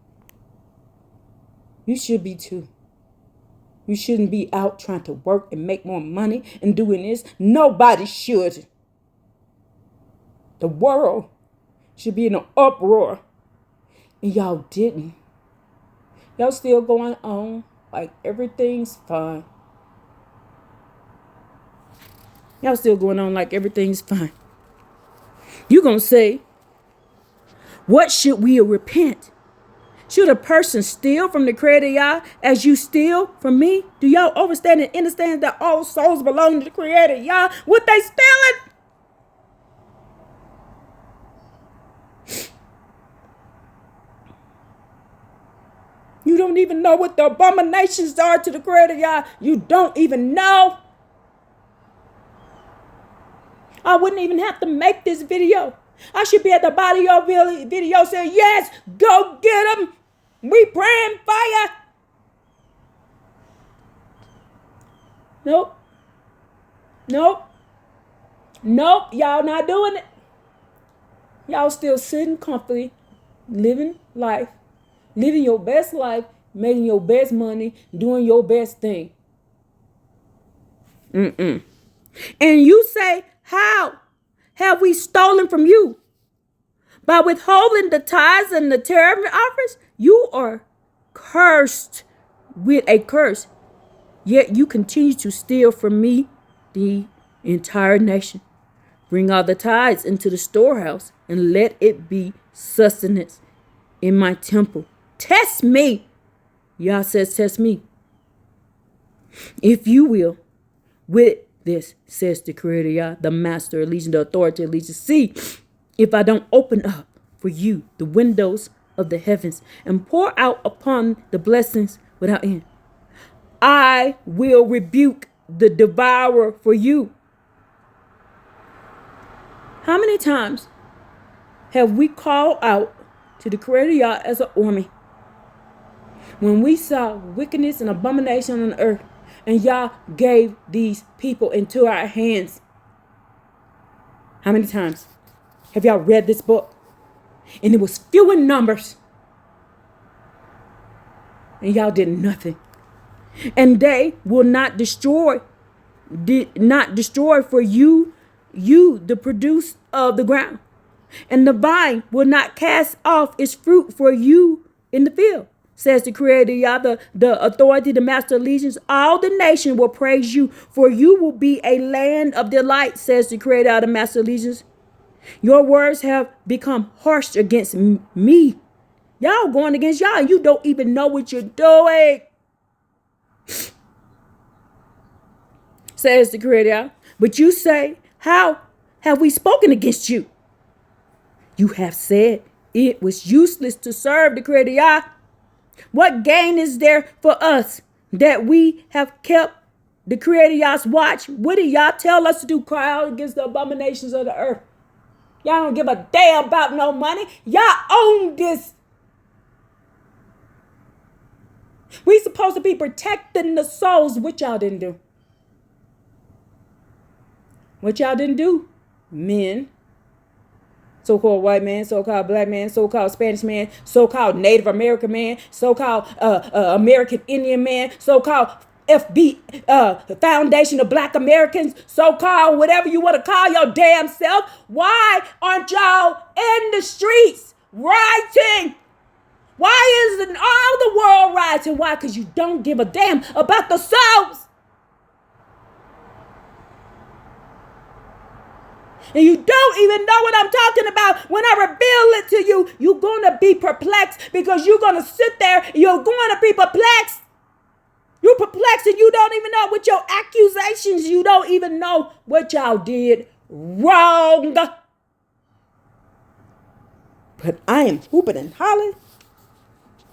You should be too. You shouldn't be out trying to work and make more money and doing this. Nobody should. The world should be in an uproar. And y'all didn't. Y'all still going on like everything's fine. Y'all still going on like everything's fine. You gonna say, what should we repent? Should a person steal from the Creator Yah as you steal from me? Do y'all understand and understand that all souls belong to the Creator Yah? What they stealing? You don't even know what the abominations are to the Creator Yah. You don't even know. I wouldn't even have to make this video. I should be at the bottom of your video saying, yes, go get them. We praying fire. Nope. Y'all not doing it. Y'all still sitting comfortably, living life. Living your best life, making your best money, doing your best thing. And you say, how have we stolen from you? By withholding the tithes and the tariff offers? You are cursed with a curse. Yet you continue to steal from me, the entire nation. Bring all the tithes into the storehouse and let it be sustenance in my temple. Test me. Yah says, test me. If you will, with this, says the Creator Yah, the Master of Legion, the Authority of Legion. See, if I don't open up for you the windows of the heavens and pour out upon the blessings without end, I will rebuke the devourer for you. How many times have we called out to the Creator Yah as an army when we saw wickedness and abomination on the earth, and Yah gave these people into our hands? How many times have y'all read this book? And it was few in numbers, and y'all did nothing. And they will not destroy for you the produce of the ground. And the vine will not cast off its fruit for you in the field, says the Creator Yah, the authority, the master of legions. All the nation will praise you, for you will be a land of delight, says the Creator Yah, the master of legions. Your words have become harsh against me. Y'all going against y'all, and you don't even know what you're doing, says the Creator. But you say, how have we spoken against you? You have said it was useless to serve the Creator Yah. What gain is there for us that we have kept the Creator Yah's watch? What did Yah tell us to do? Cry out against the abominations of the earth. Y'all don't give a damn about no money. Y'all own this. We supposed to be protecting the souls. What y'all didn't do? What y'all didn't do? Men, so-called white man, so-called black man, so-called Spanish man, so-called Native American man, so-called American Indian man, so-called Foundation of Black Americans, so-called whatever you want to call your damn self. Why aren't y'all in the streets rioting? Why isn't all the world rioting? Why? Because you don't give a damn about the souls. And you don't even know what I'm talking about. When I reveal it to you, you're going to be perplexed, because you're going to sit there. You're going to be perplexed. You're perplexed, and you don't even know what your accusations. You don't even know what y'all did wrong. But I am hooping and hollering.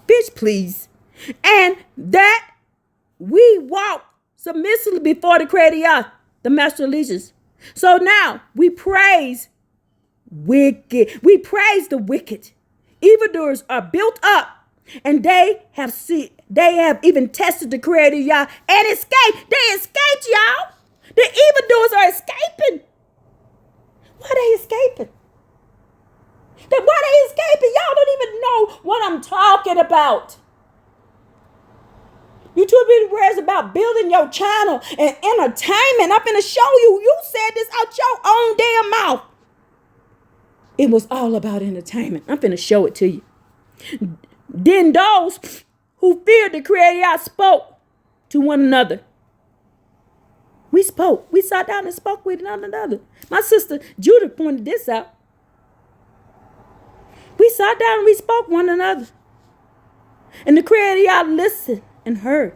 Bitch, please. And that we walk submissively before the Creator Yah, the master of legions. So now we praise wicked. We praise the wicked. Evildoers are built up, and they have even tested the Creator Yah and escaped. They escaped, y'all. The evildoers are escaping. Why they escaping? Why they escaping? Y'all don't even know what I'm talking about. You too busy worries about building your channel and entertainment. I'm finna show you. You said this out your own damn mouth. It was all about entertainment. I'm finna show it to you. Then those who feared the Creator Yah spoke to one another. We spoke. We sat down and spoke with one another. My sister Judith pointed this out. We sat down and we spoke one another. And the Creator Yah listened and heard.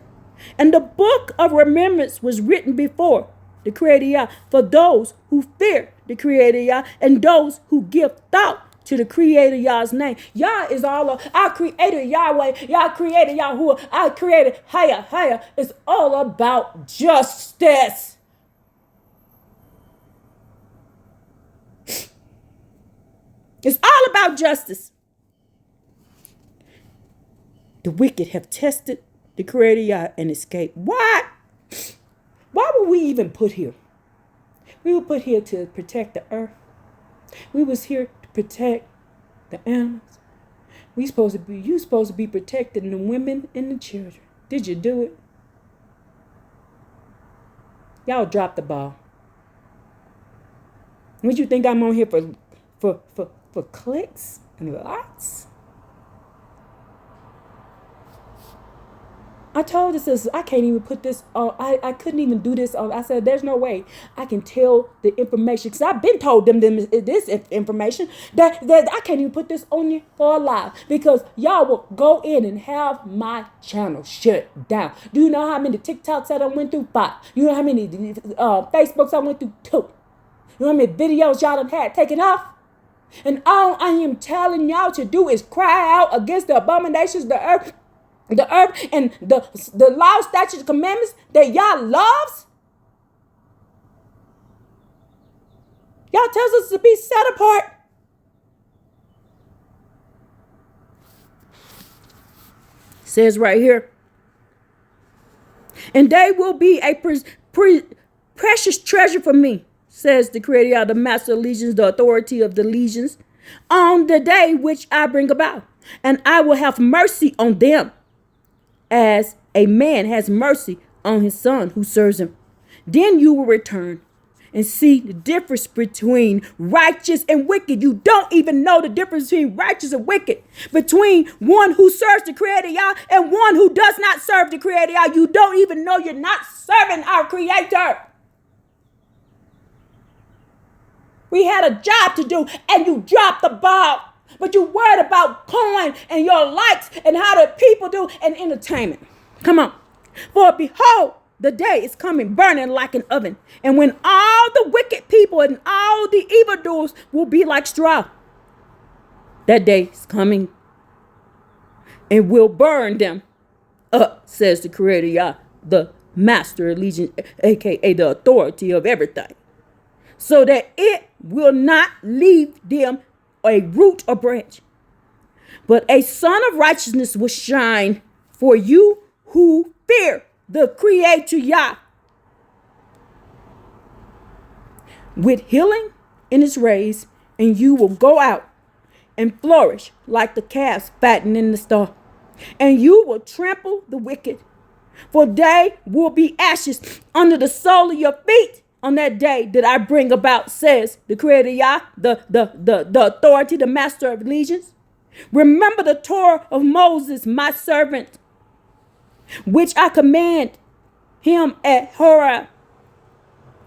And the book of remembrance was written before the Creator Yah for those who fear the Creator Yah and those who give thought to the Creator Yah's name. Yah is all of our Creator Yahweh, Yah Creator Yahuwah, our Creator Haya. It's all about justice. It's all about justice. The wicked have tested the Creator Yah and escaped. Why? Why were we even put here? We were put here to protect the earth. We was here to protect the animals. You supposed to be protecting the women and the children. Did you do it? Y'all dropped the ball. What you think I'm on here for clicks and likes? I told the sisters, I can't even put this on. I couldn't even do this on. I said, there's no way I can tell the information, because I've been told them this information that I can't even put this on you for a live, because y'all will go in and have my channel shut down. Do you know how many TikToks that I went through? 5. You know how many Facebooks I went through? 2. You know how many videos y'all done had taken off? And all I am telling y'all to do is cry out against the abominations of the earth and the law, statutes, commandments that y'all loves. Yah tells us to be set apart. It says right here, and they will be a precious treasure for me, says the Creator, the Master of Legions, the authority of the legions, on the day which I bring about. And I will have mercy on them as a man has mercy on his son who serves him. Then you will return and see the difference between righteous and wicked. You don't even know the difference between righteous and wicked. Between one who serves the Creator Yah and one who does not serve the Creator Yah. You don't even know you're not serving our Creator. We had a job to do and you dropped the ball. But you worried about coin and your likes and how the people do and entertainment. Come on. For behold, the day is coming burning like an oven. And when all the wicked people and all the evildoers will be like straw. That day is coming and will burn them up, says the Creator Yah, the Master of Legion, aka the authority of everything. So that it will not leave them a root or branch. But a sun of righteousness will shine for you who fear the Creator Yah, with healing in its rays, and you will go out and flourish like the calves fattened in the stall. And you will trample the wicked, for they will be ashes under the sole of your feet on that day that I bring about, says the Creator Yah, the authority, the Master of Legions. Remember the Torah of Moses, my servant, which I command him at Horeb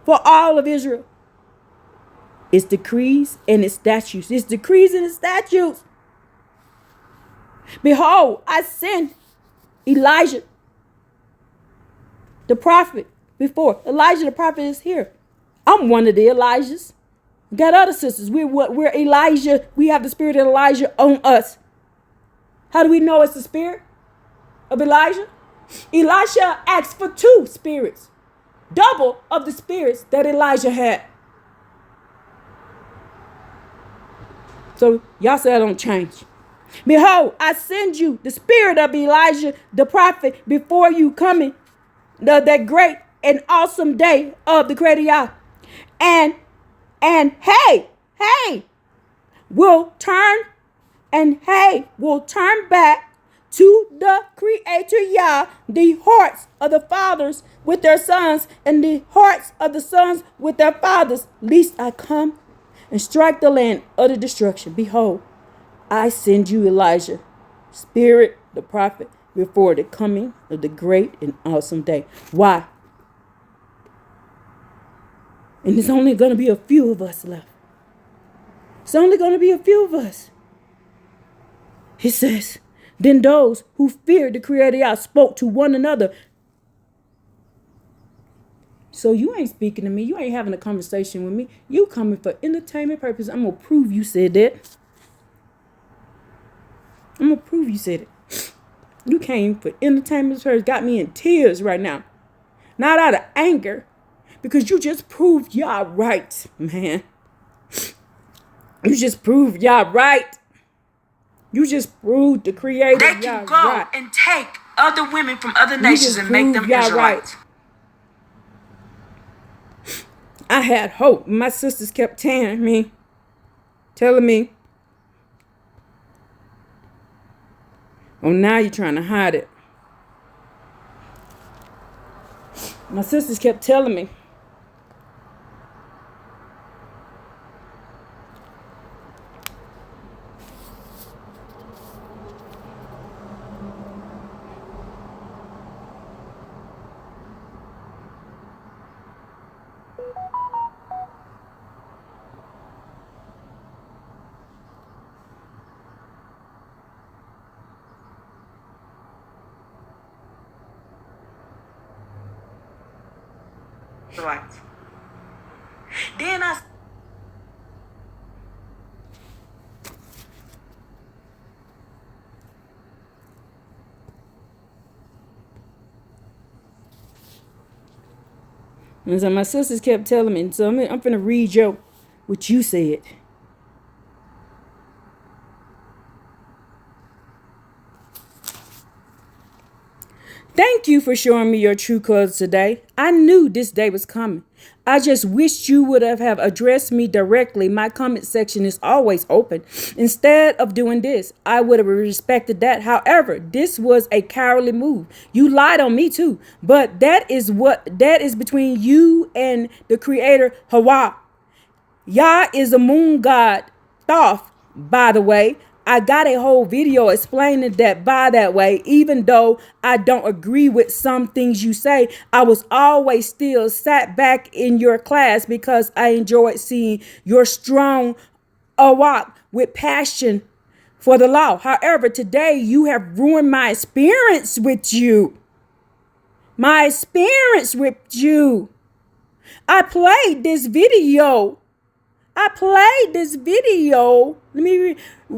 for all of Israel. Its decrees and its statutes. Its decrees and its statutes. Behold, I send Elijah, the prophet, before. Elijah the prophet is here. I'm one of the Elijahs. Got other sisters. We're Elijah. We have the spirit of Elijah on us. How do we know it's the spirit of Elijah? Elisha asked for 2 spirits, double of the spirits that Elijah had. So y'all say I don't change. Behold, I send you the spirit of Elijah, the prophet, before you coming that great and awesome day of the Creator Yah. And hey, will turn back to the Creator Yah the hearts of the fathers with their sons, and the hearts of the sons with their fathers, lest I come and strike the land of the destruction. Behold, I send you Elijah, spirit, the prophet, before the coming of the great and awesome day. Why? And there's only going to be a few of us left. It's only going to be a few of us. He says, then those who feared the Creator Yah spoke to one another. So you ain't speaking to me. You ain't having a conversation with me. You coming for entertainment purpose. I'm going to prove you said that. I'm going to prove you said it. You came for entertainment purpose. Got me in tears right now. Not out of anger. Because you just proved y'all right, man. You just proved y'all right. You just proved the Creator. They can go right and take other women from other nations and make them Israelites. Right. I had hope. My sisters kept telling me, oh, now you're trying to hide it. My sisters kept telling me, right. Then I and so my sisters kept telling me, so I'm finna read your what you said. Thank you for showing me your true colors today. I knew this day was coming. I just wished you would have addressed me directly. My comment section is always open. Instead of doing this, I would have respected that. However, this was a cowardly move. You lied on me too. But that is between you and the creator Hawa. Yah is a moon god. Thoth, by the way. I got a whole video explaining that by that way. Even though I don't agree with some things you say, I was always still sat back in your class because I enjoyed seeing your strong awak with passion for the law. However, today you have ruined my experience with you. My experience with you. I played this video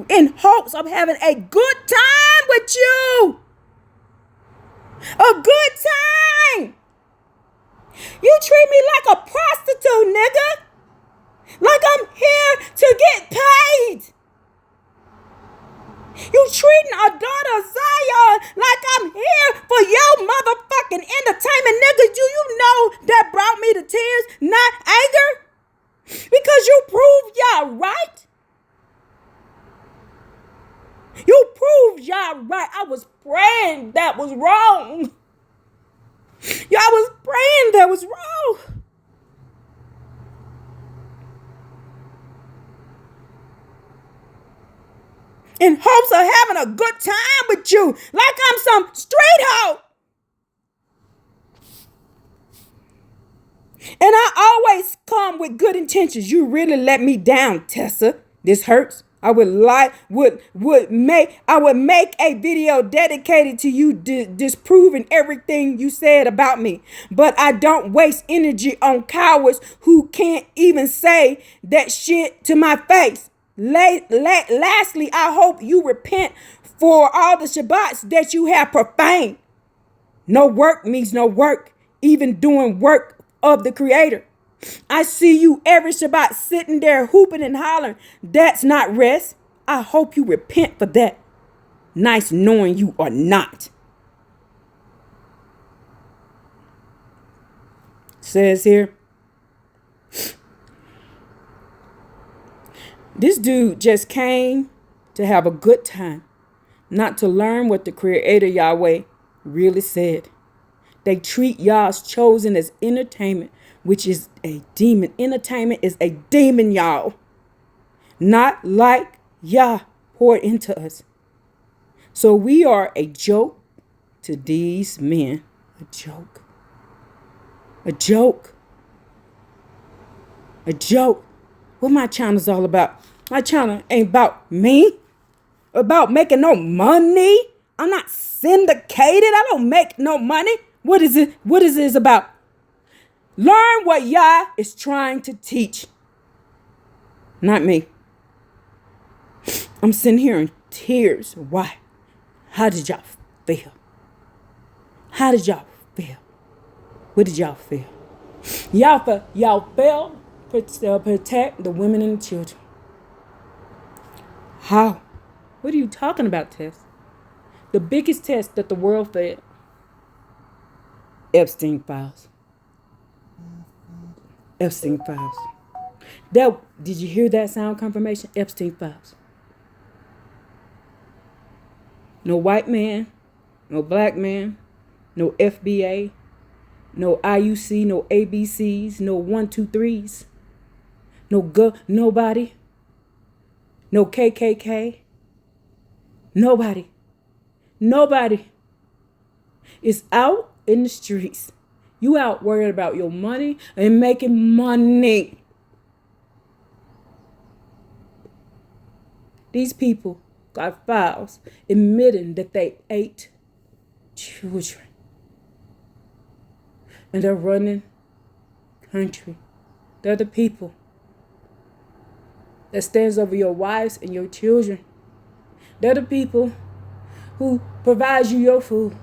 in hopes of having a good time with you. A good time. You treat me like a prostitute, nigga. Like I'm here to get paid. You treating our daughter Zion like I'm here for your motherfucking entertainment, nigga. Do you know that brought me to tears, not anger? Because you proved y'all right. You proved y'all right. I was praying that was wrong. Y'all was praying that was wrong. In hopes of having a good time with you. Like I'm some street hoe. And I always come with good intentions. You really let me down, Tessa. This hurts. I would make a video dedicated to you disproving everything you said about me. But I don't waste energy on cowards who can't even say that shit to my face. Lastly, I hope you repent for all the Shabbats that you have profaned. No work means no work, even doing work of the Creator. I see you every Shabbat sitting there hooping and hollering. That's not rest. I hope you repent for that. Nice knowing you are not. Says here, this dude just came to have a good time, not to learn what the Creator Yahweh really said. They treat Yah's chosen as entertainment, which is a demon. Entertainment is a demon, y'all. Not like Yah poured into us. So we are a joke to these men. A joke. A joke. A joke. What my channel's all about? My channel ain't about me. About making no money. I'm not syndicated. I don't make no money. What is it? What is this about? Learn what Yah is trying to teach. Not me. I'm sitting here in tears. Why? How did y'all feel? How did y'all feel? What did y'all feel? Y'all failed to protect the women and the children. How? What are you talking about, Tess? The biggest test that the world failed. Epstein files. Epstein files. Did you hear that sound confirmation? Epstein files. No white man, no black man, no FBA, no IUC, no ABCs, no 123s, nobody, no KKK, nobody is out in the streets. You out worried about your money and making money. These people got files admitting that they ate children. And they're running country. They're the people that stands over your wives and your children. They're the people who provide you your food.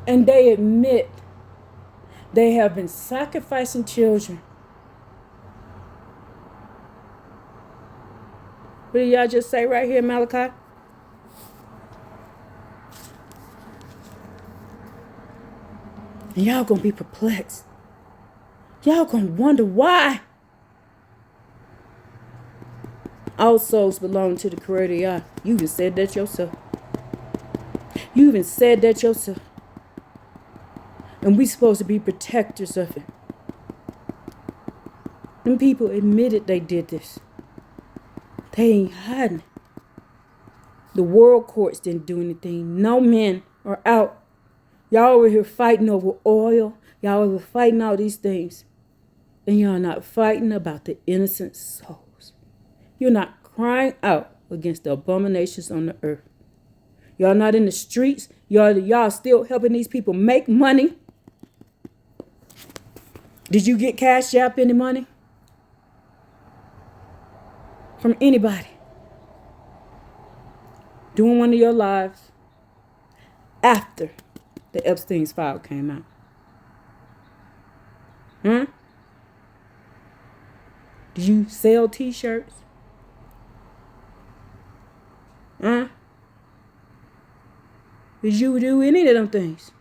And they admit they have been sacrificing children What did y'all just say right here, Malachi? And y'all gonna be perplexed. Y'all gonna wonder why. All souls belong to the Creator Yah. You even said that yourself. You even said that yourself. And we supposed to be protectors of it. Them people admitted they did this. They ain't hiding. The world courts didn't do anything. No men are out. Y'all over here fighting over oil. Y'all over fighting all these things. And y'all not fighting about the innocent souls. You're not crying out against the abominations on the earth. Y'all not in the streets. Y'all still helping these people make money. Did you get Cash App any money? From anybody? Doing one of your lives after the Epstein's file came out. Did you sell t-shirts? Did you do any of them things?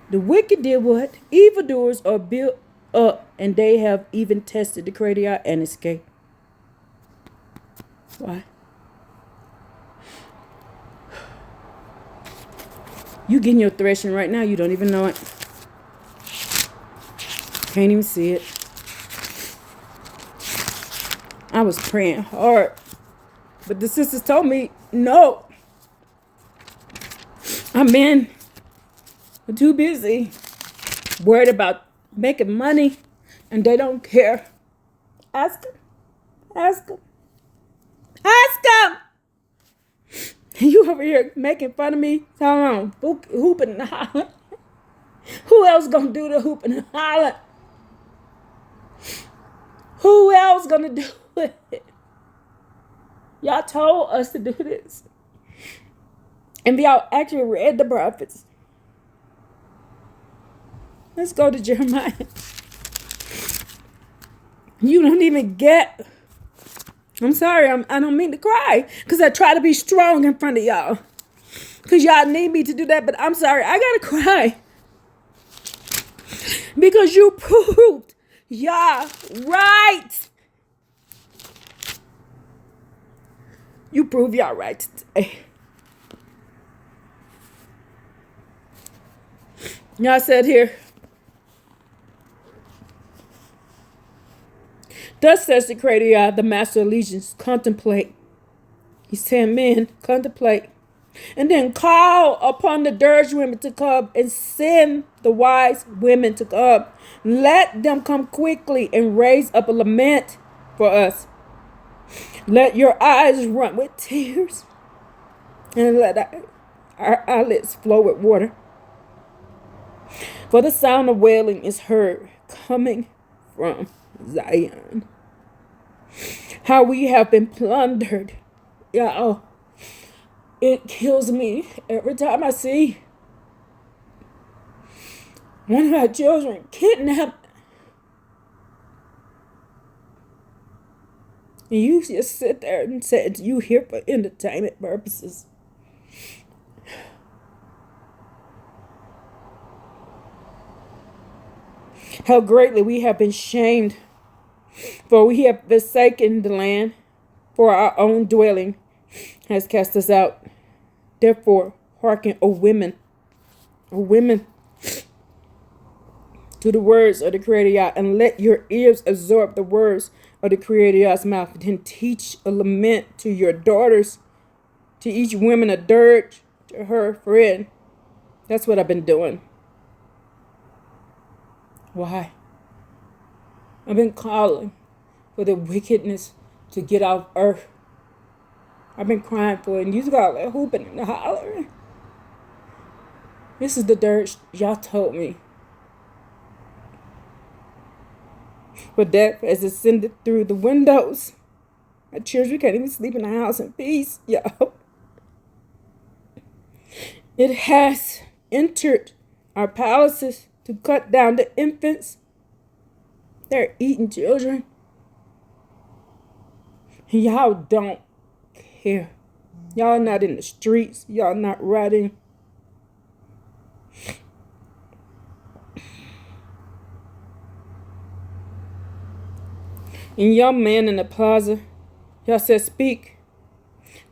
The wicked did what? Evildoers are built up, and they have even tested the Creator Yah and escaped. Why? You getting your threshing right now. You don't even know it. Can't even see it. I was praying hard. But the sisters told me, no. I'm too busy. Worried about making money. And they don't care. Ask them. Ask them. Ask them. You over here making fun of me? Hold on. Hooping and hollering. Who else gonna do the hooping and hollering? Who else gonna do it? Y'all told us to do this. And y'all actually read the prophets. Let's go to Jeremiah. You don't even get. I'm sorry, I don't mean to cry. Because I try to be strong in front of y'all. Because y'all need me to do that. But I'm sorry, I got to cry. Because you proved y'all right. You prove y'all right today. Y'all said here. Thus says the Creator Yah, the Master of Legions, contemplate. He's saying, men, contemplate. And then call upon the dirge women to come and send the wise women to come. Let them come quickly and raise up a lament for us. Let your eyes run with tears and let our eyelids flow with water. For the sound of wailing is heard coming from Zion. How we have been plundered. Y'all, it kills me every time I see one of our children kidnapped. And you just sit there and said you here for entertainment purposes. How greatly we have been shamed, for we have forsaken the land, for our own dwelling has cast us out. Therefore, hearken, O women, to the words of the Creator Yah, and let your ears absorb the words of the Creator Yah's mouth. Then teach a lament to your daughters, to each woman a dirge to her friend. That's what I've been doing. Why? I've been calling for the wickedness to get off earth. I've been crying for it, and you got like hooping and hollering. This is the dirge y'all told me. For death has ascended through the windows. My children can't even sleep in the house in peace, y'all. It has entered our palaces to cut down the infants. They're eating children. Y'all don't care. Y'all not in the streets. Y'all not riding. And young man in the plaza, y'all said, speak.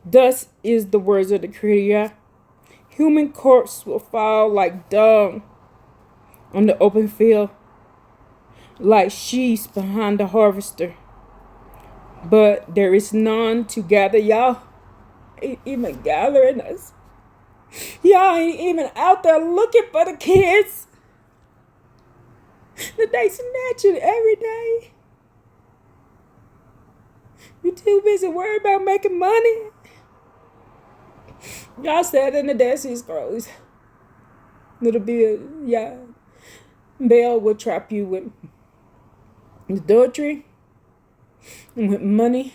Thus is the words of the Creator. Human corpse will fall like dung on the open field, like sheaves behind the harvester. But there is none to gather. Y'all ain't even gathering us. Y'all ain't even out there looking for the kids that they snatching every day. You too busy worried about making money. Y'all said in the Dead Sea Scrolls, little bit, yeah, Baal will trap you with adultery and with money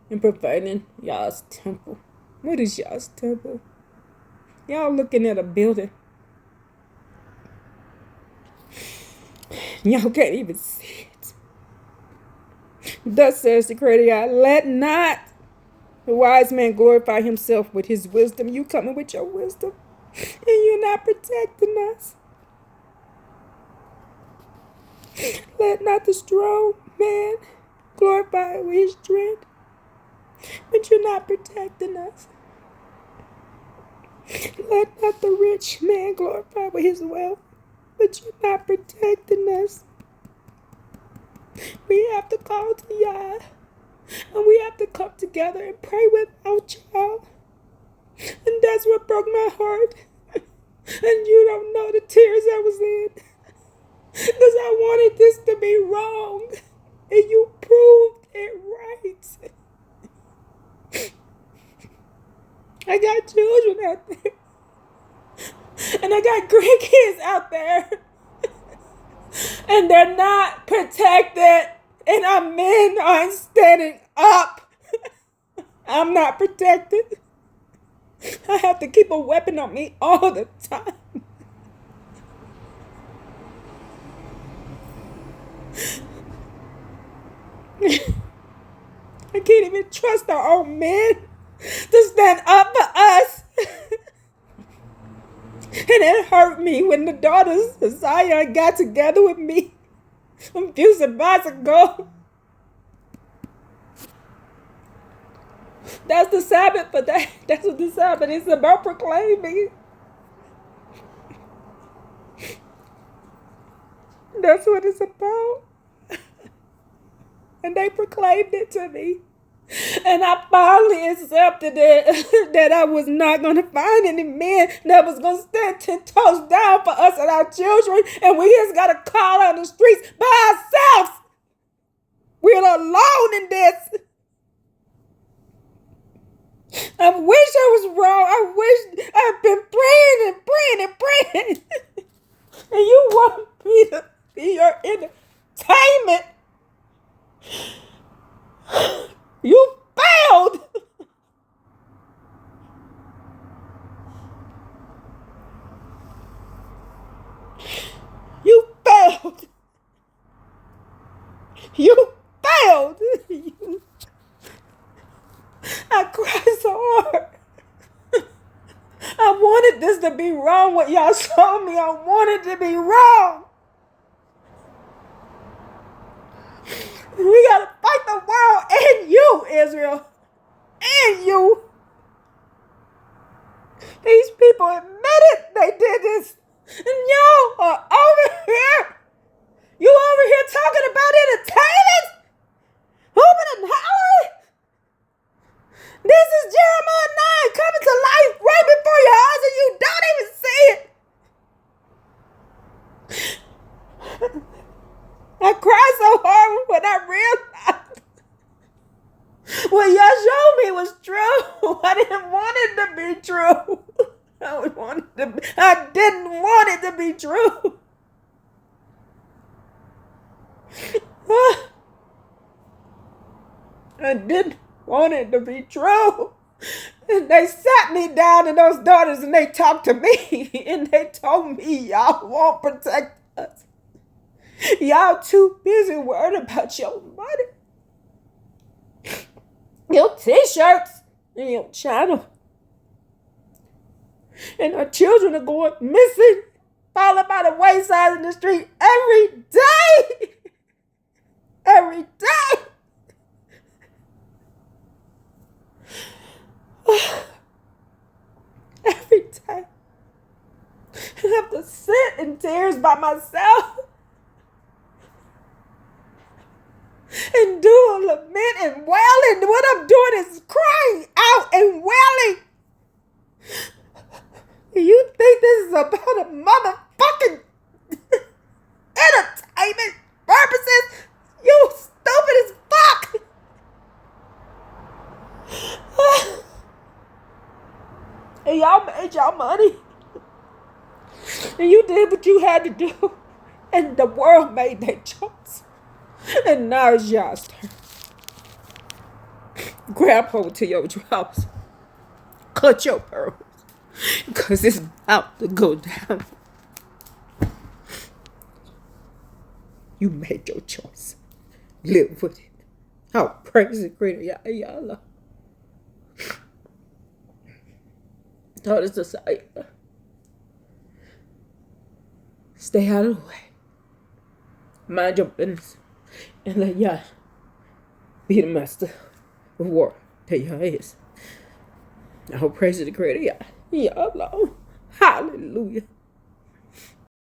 and providing y'all's temple. What is y'all's temple? Y'all looking at a building. Y'all can't even see it. Thus says the Creator, let not the wise man glorify himself with his wisdom. You coming with your wisdom, and you're not protecting us. Let not the strong man glorify with his strength, but you're not protecting us. Let not the rich man glorify with his wealth, but you're not protecting us. We have to call to Yall, and we have to come together and pray without y'all. And that's what broke my heart. And you don't know the tears I was in. Because I wanted this to be wrong. And you proved it right. I got children out there. And I got grandkids out there. And they're not protected. And our men aren't standing up. I'm not protected. I have to keep a weapon on me all the time. I can't even trust our own men to stand up for us. And it hurt me when the daughters of Zion got together with me a few months ago. That's the Sabbath for that. That's what the Sabbath is about, proclaiming. That's what it's about. And they proclaimed it to me. And I finally accepted it, that I was not going to find any men that was going to stand 10 toes down for us and our children. And we just got to call out the streets by ourselves. We're alone in this. I wish I was wrong. I wish I've been praying. And you want me to be your entertainment. You failed. You failed. You failed. I cried so hard. I wanted this to be wrong. What y'all showed me, I wanted to be wrong. We gotta fight the world and you, Israel. And you. These people admitted they did this. And y'all are over here. You over here talking about entertainment? Hooping and hollering? This is Jeremiah 9 coming to life right before your eyes and you don't even see it. I cried so hard when I realized what y'all showed me was true. I didn't want it to be true. I didn't want it to be true. I didn't want it to be true. And they sat me down and those daughters and they talked to me and they told me y'all won't protect us. Y'all too busy worried about your money. your t-shirts and your channel. And our children are going missing, falling by the wayside in the street every day. Every day. Every day. I have to sit in tears by myself and do a lament and wailing. What I'm doing is crying out and wailing. You think this is about a motherfucking entertainment purposes? You stupid as fuck. And y'all made y'all money. And you did what you had to do. And the world made their choice. And now it's y'all's turn. Grab hold to your drawers. Cut your pearls. Because it's about to go down. You made your choice. Live with it. Oh, praise the creator. Y'all. Taught us to say, stay out of the way. Mind your business. And let y'all be the master of war that y'all is. I hope praise the creator. Y'all. Hallelujah.